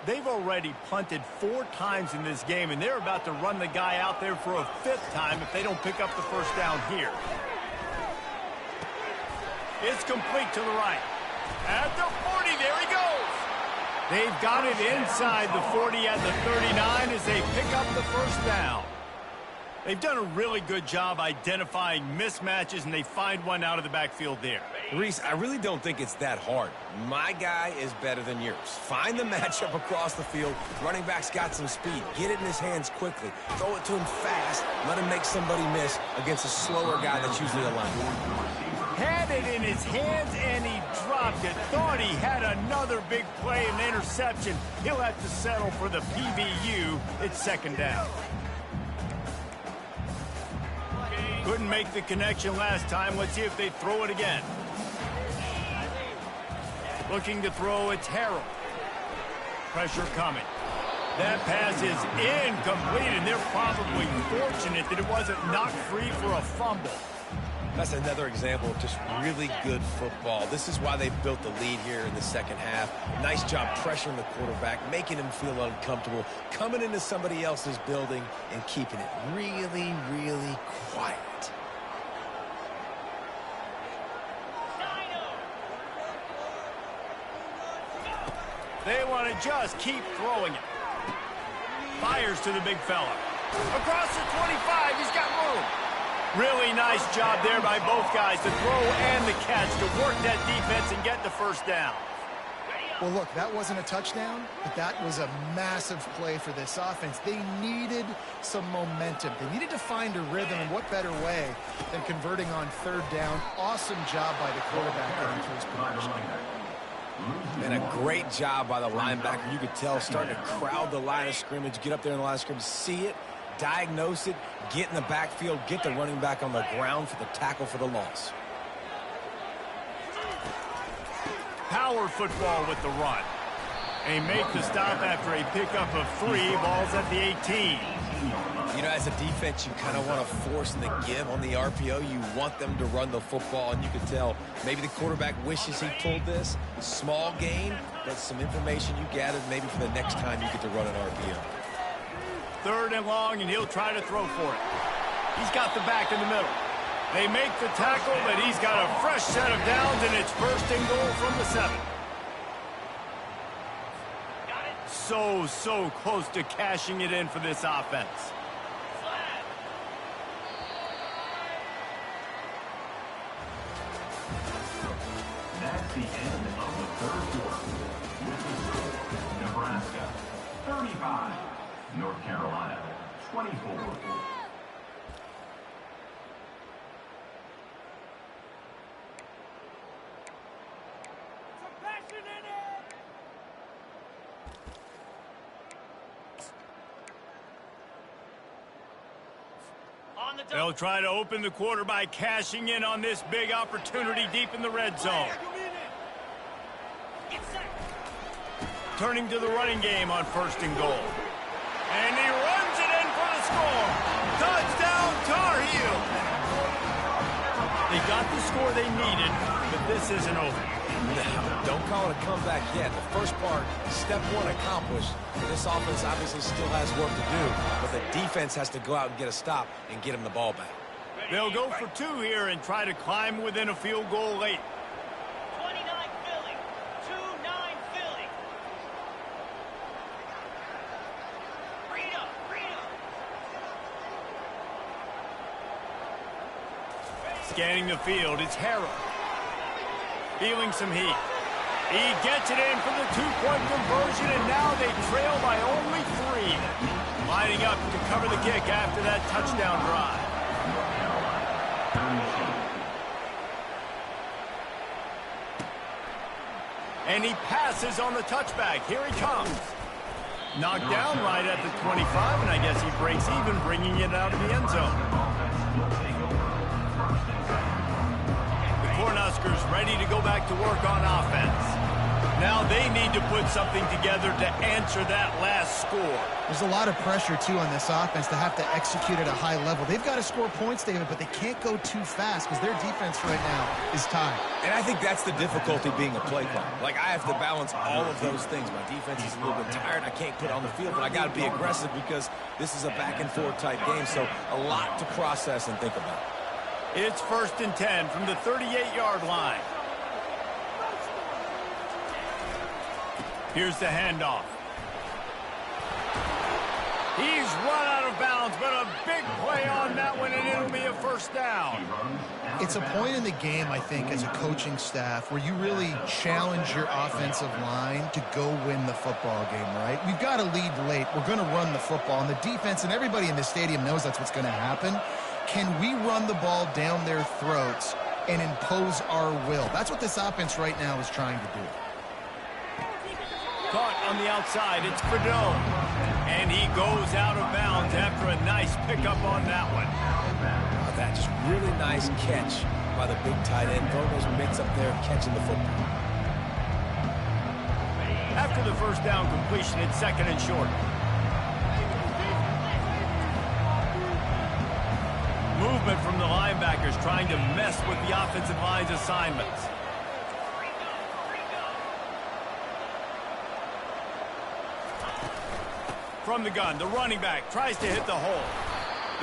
They've already punted 4 times in this game, and they're about to run the guy out there for a 5th time if they don't pick up the first down here. It's complete to the right. At the 40, there he goes. They've got it inside the 40 at the 39 as they pick up the first down. They've done a really good job identifying mismatches, and they find one out of the backfield there. Reese, I really don't think it's that hard. My guy is better than yours. Find the matchup across the field. Running back's got some speed. Get it in his hands quickly. Throw it to him fast. Let him make somebody miss against a slower guy that's usually a linebacker. Had it in his hands, and he dropped it. Thought he had another big play, an interception. He'll have to settle for the PBU. It's second down. Couldn't make the connection last time. Let's see if they throw it again. Looking to throw, it's Harrell. Pressure coming. That pass is incomplete, and they're probably fortunate that it wasn't knocked free for a fumble. That's another example of just really good football. This is why they built the lead here in the second half. Nice job pressuring the quarterback, making him feel uncomfortable, coming into somebody else's building and keeping it really, really quiet. They want to just keep throwing it. Fires to the big fella. Across the 25, he's got room. Really nice job there by both guys, the throw and the catch, to work that defense and get the first down. Well, look, that wasn't a touchdown, but that was a massive play for this offense. They needed some momentum. They needed to find a rhythm, and what better way than converting on third down. Awesome job by the quarterback getting to his position. And a great job by the linebacker. You could tell starting to crowd the line of scrimmage, get up there in the line of scrimmage, see it, diagnose it, get in the backfield, get the running back on the ground for the tackle for the loss. Power football with the run. They make the stop after a pickup of 3. Ball's at the 18. You know, as a defense, you kind of want to force the give on the RPO. You want them to run the football, and you can tell maybe the quarterback wishes he pulled this. Small gain, but some information you gathered maybe for the next time you get to run an RPO. 3rd and long, and he'll try to throw for it. He's got the back in the middle. They make the tackle, but he's got a fresh set of downs, and it's 1st and goal from the 7. So close to cashing it in for this offense. That's the end of the 3rd quarter. This is Nebraska 35, North Carolina 24. They'll try to open the quarter by cashing in on this big opportunity deep in the red zone. Turning to the running game on 1st and goal. And he runs it in for the score. Touchdown, Tar Heel. They got the score they needed, but this isn't over. No, don't call it a comeback yet. The first part, step 1 accomplished. This offense obviously still has work to do, but the defense has to go out and get a stop and get him the ball back. They'll go for 2 here and try to climb within a field goal late. 29 Philly. 2-9 Philly. Freedom. Scanning the field, it's Harrell. Feeling some heat. He gets it in for the 2-point conversion, and now they trail by only 3. Lining up to cover the kick after that touchdown drive. And he passes on the touchback. Here he comes. Knocked down right at the 25, and I guess he breaks even, bringing it out of the end zone. The Cornhuskers ready to go back to work on offense. Now they need to put something together to answer that last score. There's a lot of pressure, too, on this offense to have to execute at a high level. They've got to score points, David, but they can't go too fast because their defense right now is tied. And I think that's the difficulty being a play caller. Like, I have to balance all of those things. My defense is a little bit tired. I can't put it on the field, but I got to be aggressive because this is a back-and-forth type game, so a lot to process and think about. It's 1st and 10 from the 38-yard line. Here's the handoff. He's run out of bounds, but a big play on that one, and it'll be a first down. It's a point in the game, I think, as a coaching staff, where you really challenge your offensive line to go win the football game, right? We've got to lead late. We're going to run the football, and the defense and everybody in the stadium knows that's what's going to happen. Can we run the ball down their throats and impose our will? That's what this offense right now is trying to do. Caught on the outside, it's Fredone. And he goes out of bounds after a nice pickup on that one. That just really nice catch by the big tight end. Throwing those mitts up there and catching the football. After the first down completion, it's 2nd and short. Movement from the linebackers trying to mess with the offensive line's assignments. From the gun, the running back tries to hit the hole.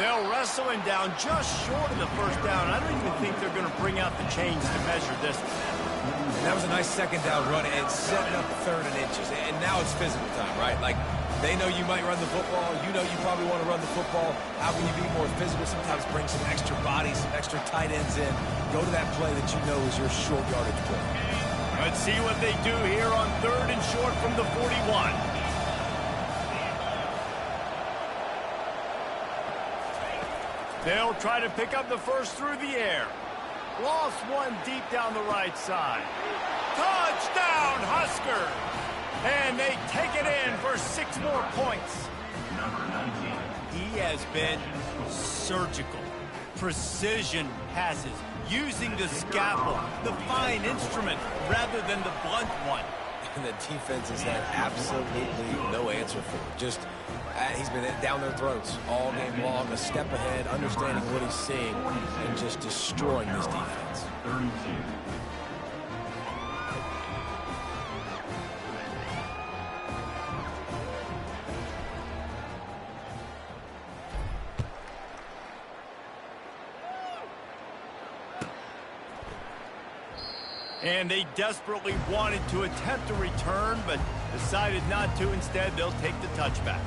They'll wrestle him down just short of the first down. I don't even think they're going to bring out the chains to measure this. That was a nice 2nd down run and setting up 3rd and inches. And now it's physical time, right? Like, they know you might run the football. You know you probably want to run the football. How can you be more physical? Sometimes bring some extra bodies, some extra tight ends in. Go to that play that you know is your short yardage play. Let's see what they do here on 3rd and short from the 41. They'll try to pick up the first through the air. Lost one deep down the right side. Touchdown, Husker! And they take it in for 6 more points. He has been surgical. Precision passes, using the scalpel, the fine instrument, rather than the blunt one. And the defense has had absolutely no answer for it. Just, he's been down their throats all game long, a step ahead, understanding what he's seeing, and just destroying this defense. 32. And they desperately wanted to attempt a return, but decided not to. Instead, they'll take the touchback.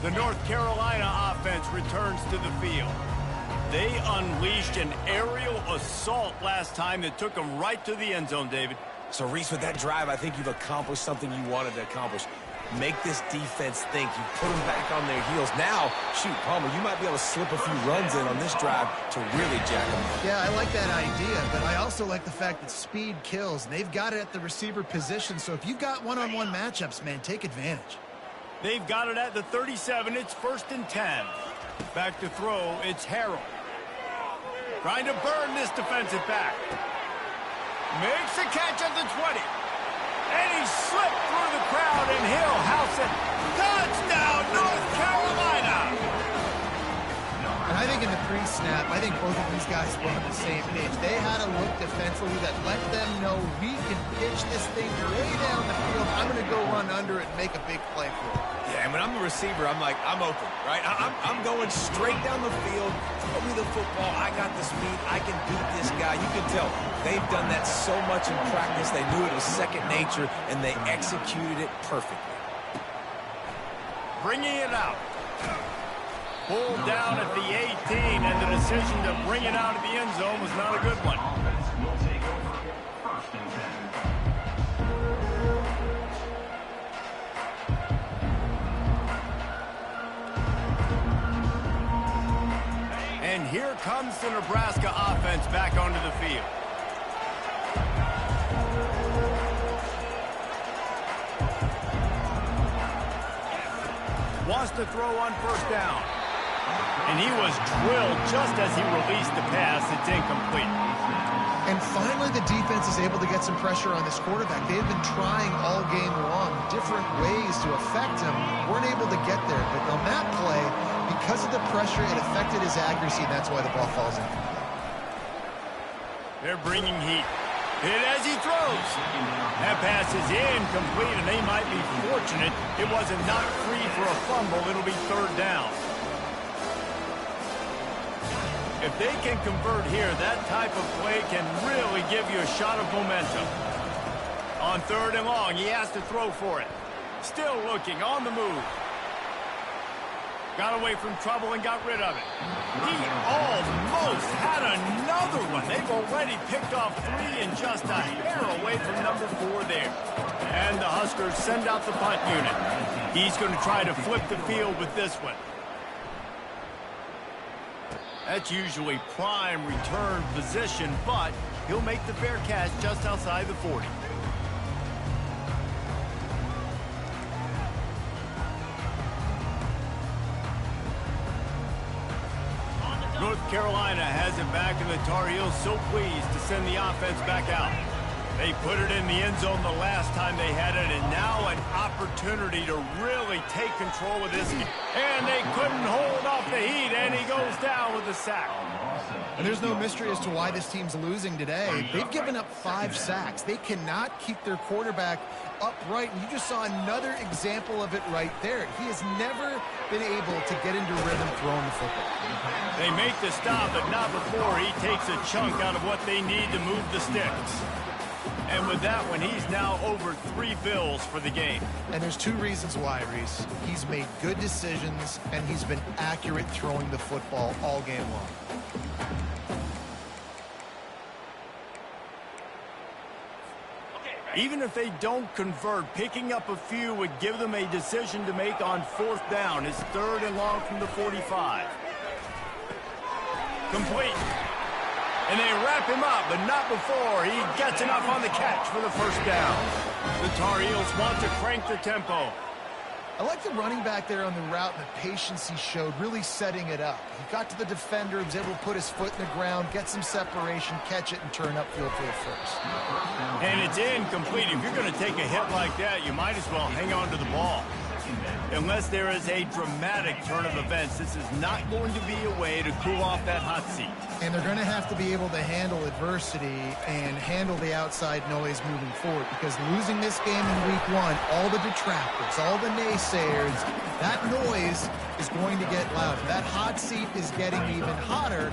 The North Carolina offense returns to the field. They unleashed an aerial assault last time that took them right to the end zone, David. So, Reese, with that drive, I think you've accomplished something you wanted to accomplish. Make this defense think. You put them back on their heels. Now, shoot, Palmer, you might be able to slip a few runs in on this drive to really jack them up. Yeah, I like that idea, but I also like the fact that speed kills. They've got it at the receiver position, so if you've got one-on-one matchups, man, take advantage. They've got it at the 37. It's 1st and 10. Back to throw, it's Harrell. Trying to burn this defensive back. Makes the catch at the 20. And he slipped through the crowd, and he'll house it. Touchdown, North Carolina! And I think in the pre-snap, I think both of these guys were on the same page. They had a look defensively that let them know we can pitch this thing way down the field. I'm going to go run under it and make a big play for it. Yeah, and when I'm the receiver, I'm like, I'm open, right? I'm going straight down the field. Throw me the football. I got the speed. I can beat this guy. You can tell they've done that so much in practice. They knew it was second nature, and they executed it perfectly. Bringing it out. Pulled down at the 18, and the decision to bring it out of the end zone was not a good one. Offense will take over. 1st and 10. And here comes the Nebraska offense back onto the field. Wants to throw on first down. And he was drilled just as he released the pass. It's incomplete. And finally, the defense is able to get some pressure on this quarterback. They've been trying all game long different ways to affect him. Weren't able to get there. But on that play, because of the pressure, it affected his accuracy. That's why the ball falls in. They're bringing heat. Hit as he throws. That pass is incomplete, and they might be fortunate it wasn't knocked free for a fumble. It'll be third down. If they can convert here, that type of play can really give you a shot of momentum. On third and long, he has to throw for it. Still looking, on the move. Got away from trouble and got rid of it. He almost had another one. They've already picked off 3 and just a hair away from number 4 there. And the Huskers send out the punt unit. He's going to try to flip the field with this one. That's usually prime return position, but he'll make the fair catch just outside the 40. North Carolina has it back, and the Tar Heels so pleased to send the offense back out. They put it in the end zone the last time they had it, and now an opportunity to really take control of this game. And they couldn't hold off the heat, and he goes down with a sack. And there's no mystery as to why this team's losing today. They've given up 5 sacks. They cannot keep their quarterback upright, and you just saw another example of it right there. He has never been able to get into rhythm throwing the football. They make the stop, but not before he takes a chunk out of what they need to move the sticks. And with that one, he's now over 3 bills for the game. And there's 2 reasons why, Reese. He's made good decisions, and he's been accurate throwing the football all game long. Even if they don't convert, picking up a few would give them a decision to make on 4th down. It's 3rd and long from the 45. Complete. And they wrap him up, but not before he gets enough on the catch for the first down. The Tar Heels want to crank the tempo. I like the running back there on the route and the patience he showed, really setting it up. He got to the defender, was able to put his foot in the ground, get some separation, catch it, and turn upfield for the first. And it's incomplete. If you're going to take a hit like that, you might as well hang on to the ball. Unless there is a dramatic turn of events, this is not going to be a way to cool off that hot seat. And they're going to have to be able to handle adversity and handle the outside noise moving forward, because losing this game in week 1, all the detractors, all the naysayers, that noise is going to get louder. That hot seat is getting even hotter.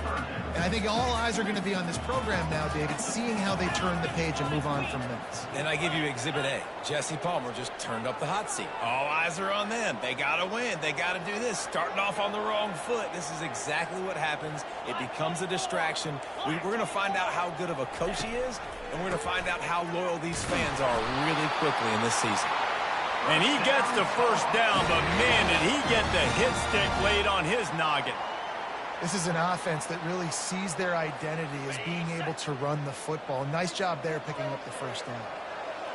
And I think all eyes are going to be on this program now, David, seeing how they turn the page and move on from minutes. And I give you Exhibit A. Jesse Palmer just turned up the hot seat. All eyes are on them. They got to win. They got to do this. Starting off on the wrong foot. This is exactly what happens. It becomes a distraction. We're going to find out how good of a coach he is, and we're going to find out how loyal these fans are really quickly in this season. And he gets the first down, but man, did he get the hit stick laid on his noggin. This is an offense that really sees their identity as being able to run the football. Nice job there picking up the first down.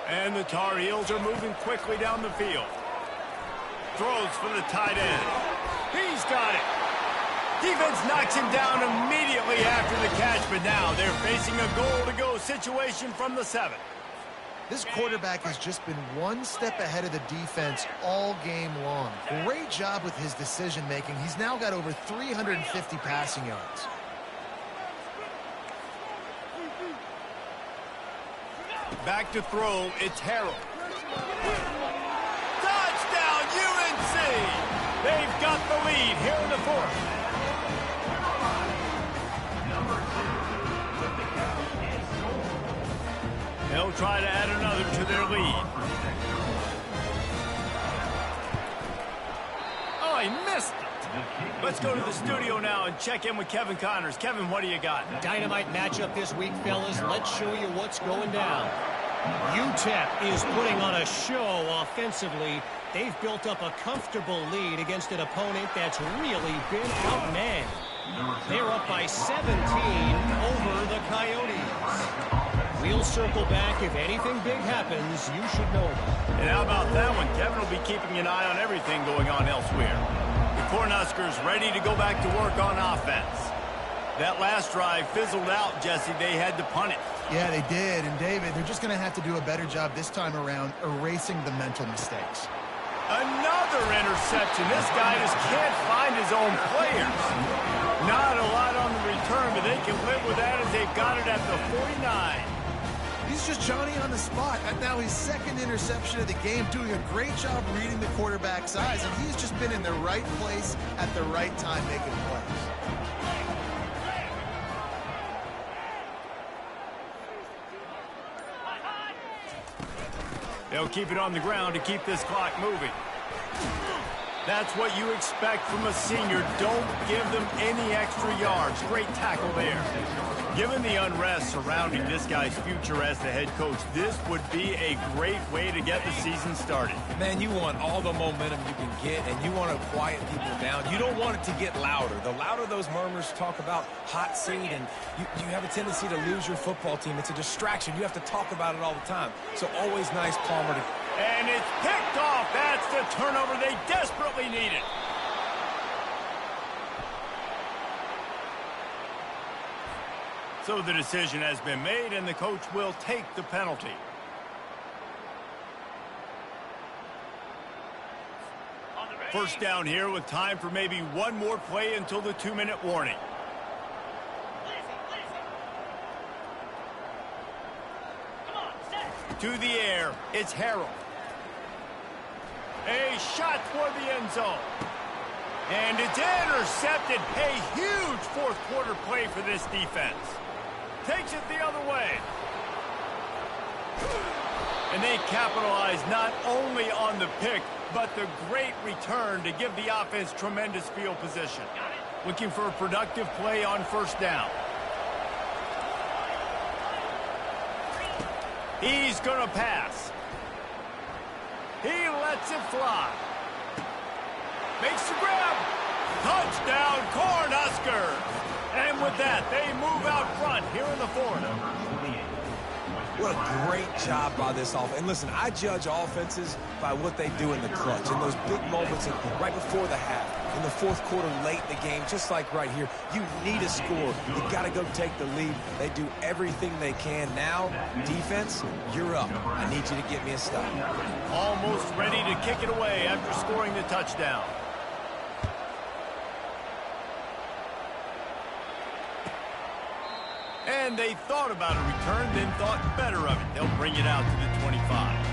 And the Tar Heels are moving quickly down the field. Throws for the tight end. He's got it. Defense knocks him down immediately after the catch, but now they're facing a goal-to-go situation from the 7. This quarterback has just been one step ahead of the defense all game long. Great job with his decision-making. He's now got over 350 passing yards. Back to throw, it's Harrell. Touchdown, UNC! They've got the lead here in the 4th. They'll try to add another to their lead. Oh, he missed it. Let's go to the studio now and check in with Kevin Connors. Kevin, what do you got? Dynamite matchup this week, fellas. Let's show you what's going down. UTEP is putting on a show offensively. They've built up a comfortable lead against an opponent that's really been outmanned. They're up by 17 over the Coyotes. We'll circle back. If anything big happens, you should know about it. And how about that one? Kevin will be keeping an eye on everything going on elsewhere. The Cornhuskers ready to go back to work on offense. That last drive fizzled out, Jesse. They had to punt it. Yeah, they did. And, David, they're just going to have to do a better job this time around erasing the mental mistakes. Another interception. This guy just can't find his own players. Not a lot on the return, but they can live with that as they've got it at the 49. He's just Johnny on the spot. And now his second interception of the game, doing a great job reading the quarterback's eyes. And he's just been in the right place at the right time making plays. They'll keep it on the ground to keep this clock moving. That's what you expect from a senior. Don't give them any extra yards. Great tackle there. Given the unrest surrounding this guy's future as the head coach, this would be a great way to get the season started. Man, you want all the momentum you can get, and you want to quiet people down. You don't want it to get louder. The louder those murmurs talk about hot seat, and you have a tendency to lose your football team. It's a distraction. You have to talk about it all the time. So always nice, Palmer, to... And it's picked off. That's the turnover they desperately needed. So the decision has been made, and the coach will take the penalty. First down here with time for maybe one more play until the 2-minute warning. To the air, it's Harrell. A shot toward the end zone. And it's intercepted. A huge fourth quarter play for this defense. Takes it the other way. And they capitalize not only on the pick, but the great return to give the offense tremendous field position. Looking for a productive play on first down. He's going to pass. He lets it fly. Makes the grab. Touchdown, Cornhuskers. And with that, they move out front here in the fourth. What a great job by this offense. And listen, I judge offenses by what they do in the clutch, in those big moments right before the half, in the fourth quarter late in the game, just like right here. You need a score. You got to go take the lead. They do everything they can. Now, defense, you're up. I need you to get me a stop. Almost ready to kick it away after scoring the touchdown. And they thought about a return, then thought better of it. They'll bring it out to the 25.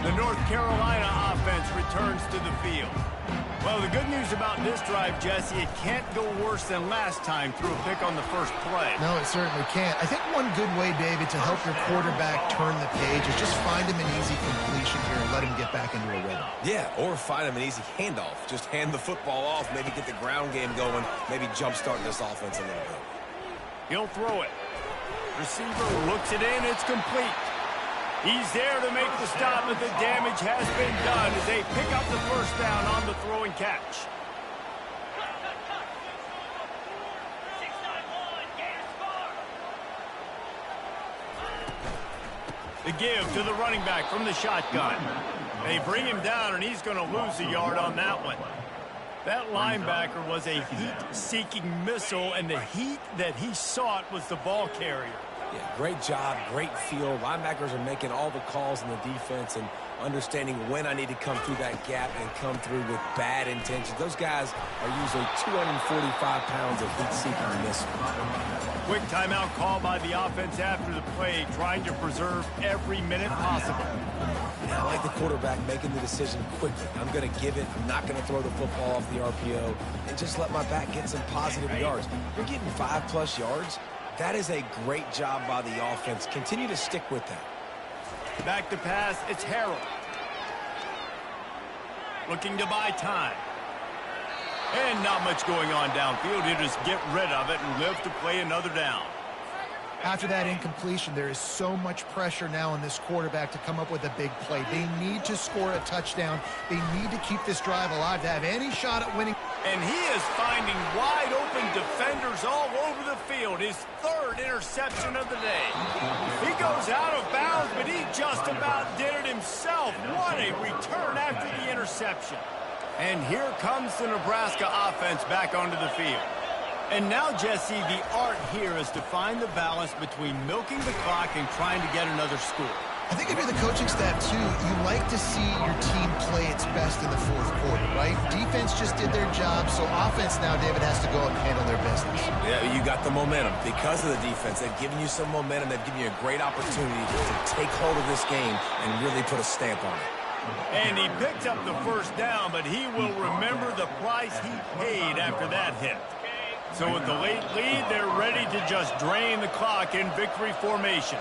The North Carolina offense returns to the field. Well, the good news about this drive, Jesse, it can't go worse than last time through a pick on the first play. No, it certainly can't. I think one good way, David, to help your quarterback turn the page is just find him an easy completion here and let him get back into a rhythm. Yeah, or find him an easy handoff. Just hand the football off, maybe get the ground game going, maybe jumpstart this offense a little bit. He'll throw it. Receiver looks it in. It's complete. He's there to make the stop, but the damage has been done as they pick up the first down on the throw and catch. The give to the running back from the shotgun. They bring him down, and he's going to lose a yard on that one. That linebacker was a heat-seeking missile, and the heat that he sought was the ball carrier. Yeah, great job, great feel. Linebackers are making all the calls in the defense and understanding when I need to come through that gap and come through with bad intentions. Those guys are usually 245 pounds of heat-seeking missile. Quick timeout call by the offense after the play, trying to preserve every minute possible. I like the quarterback making the decision quickly. I'm going to give it. I'm not going to throw the football off the RPO and just let my back get some positive yards. We're getting 5+ yards. That is a great job by the offense. Continue to stick with that. Back to pass, it's Harrell. Looking to buy time. And not much going on downfield. He'll just get rid of it and live to play another down. After that incompletion, there is so much pressure now on this quarterback to come up with a big play. They need to score a touchdown. They need to keep this drive alive to have any shot at winning. And he is finding wide open defenders all over the field. His third interception of the day. He goes out of bounds, but he just about did it himself. What a return after the interception. And here comes the Nebraska offense back onto the field. And now, Jesse, the art here is to find the balance between milking the clock and trying to get another score. I think if you're the coaching staff, too, you like to see your team play its best in the fourth quarter, right? Defense just did their job, so offense now, David, has to go and handle their business. Yeah, you got the momentum. Because of the defense, they've given you some momentum. They've given you a great opportunity to take hold of this game and really put a stamp on it. And he picked up the first down, but he will remember the price he paid after that hit. So with the late lead, they're ready to just drain the clock in victory formation.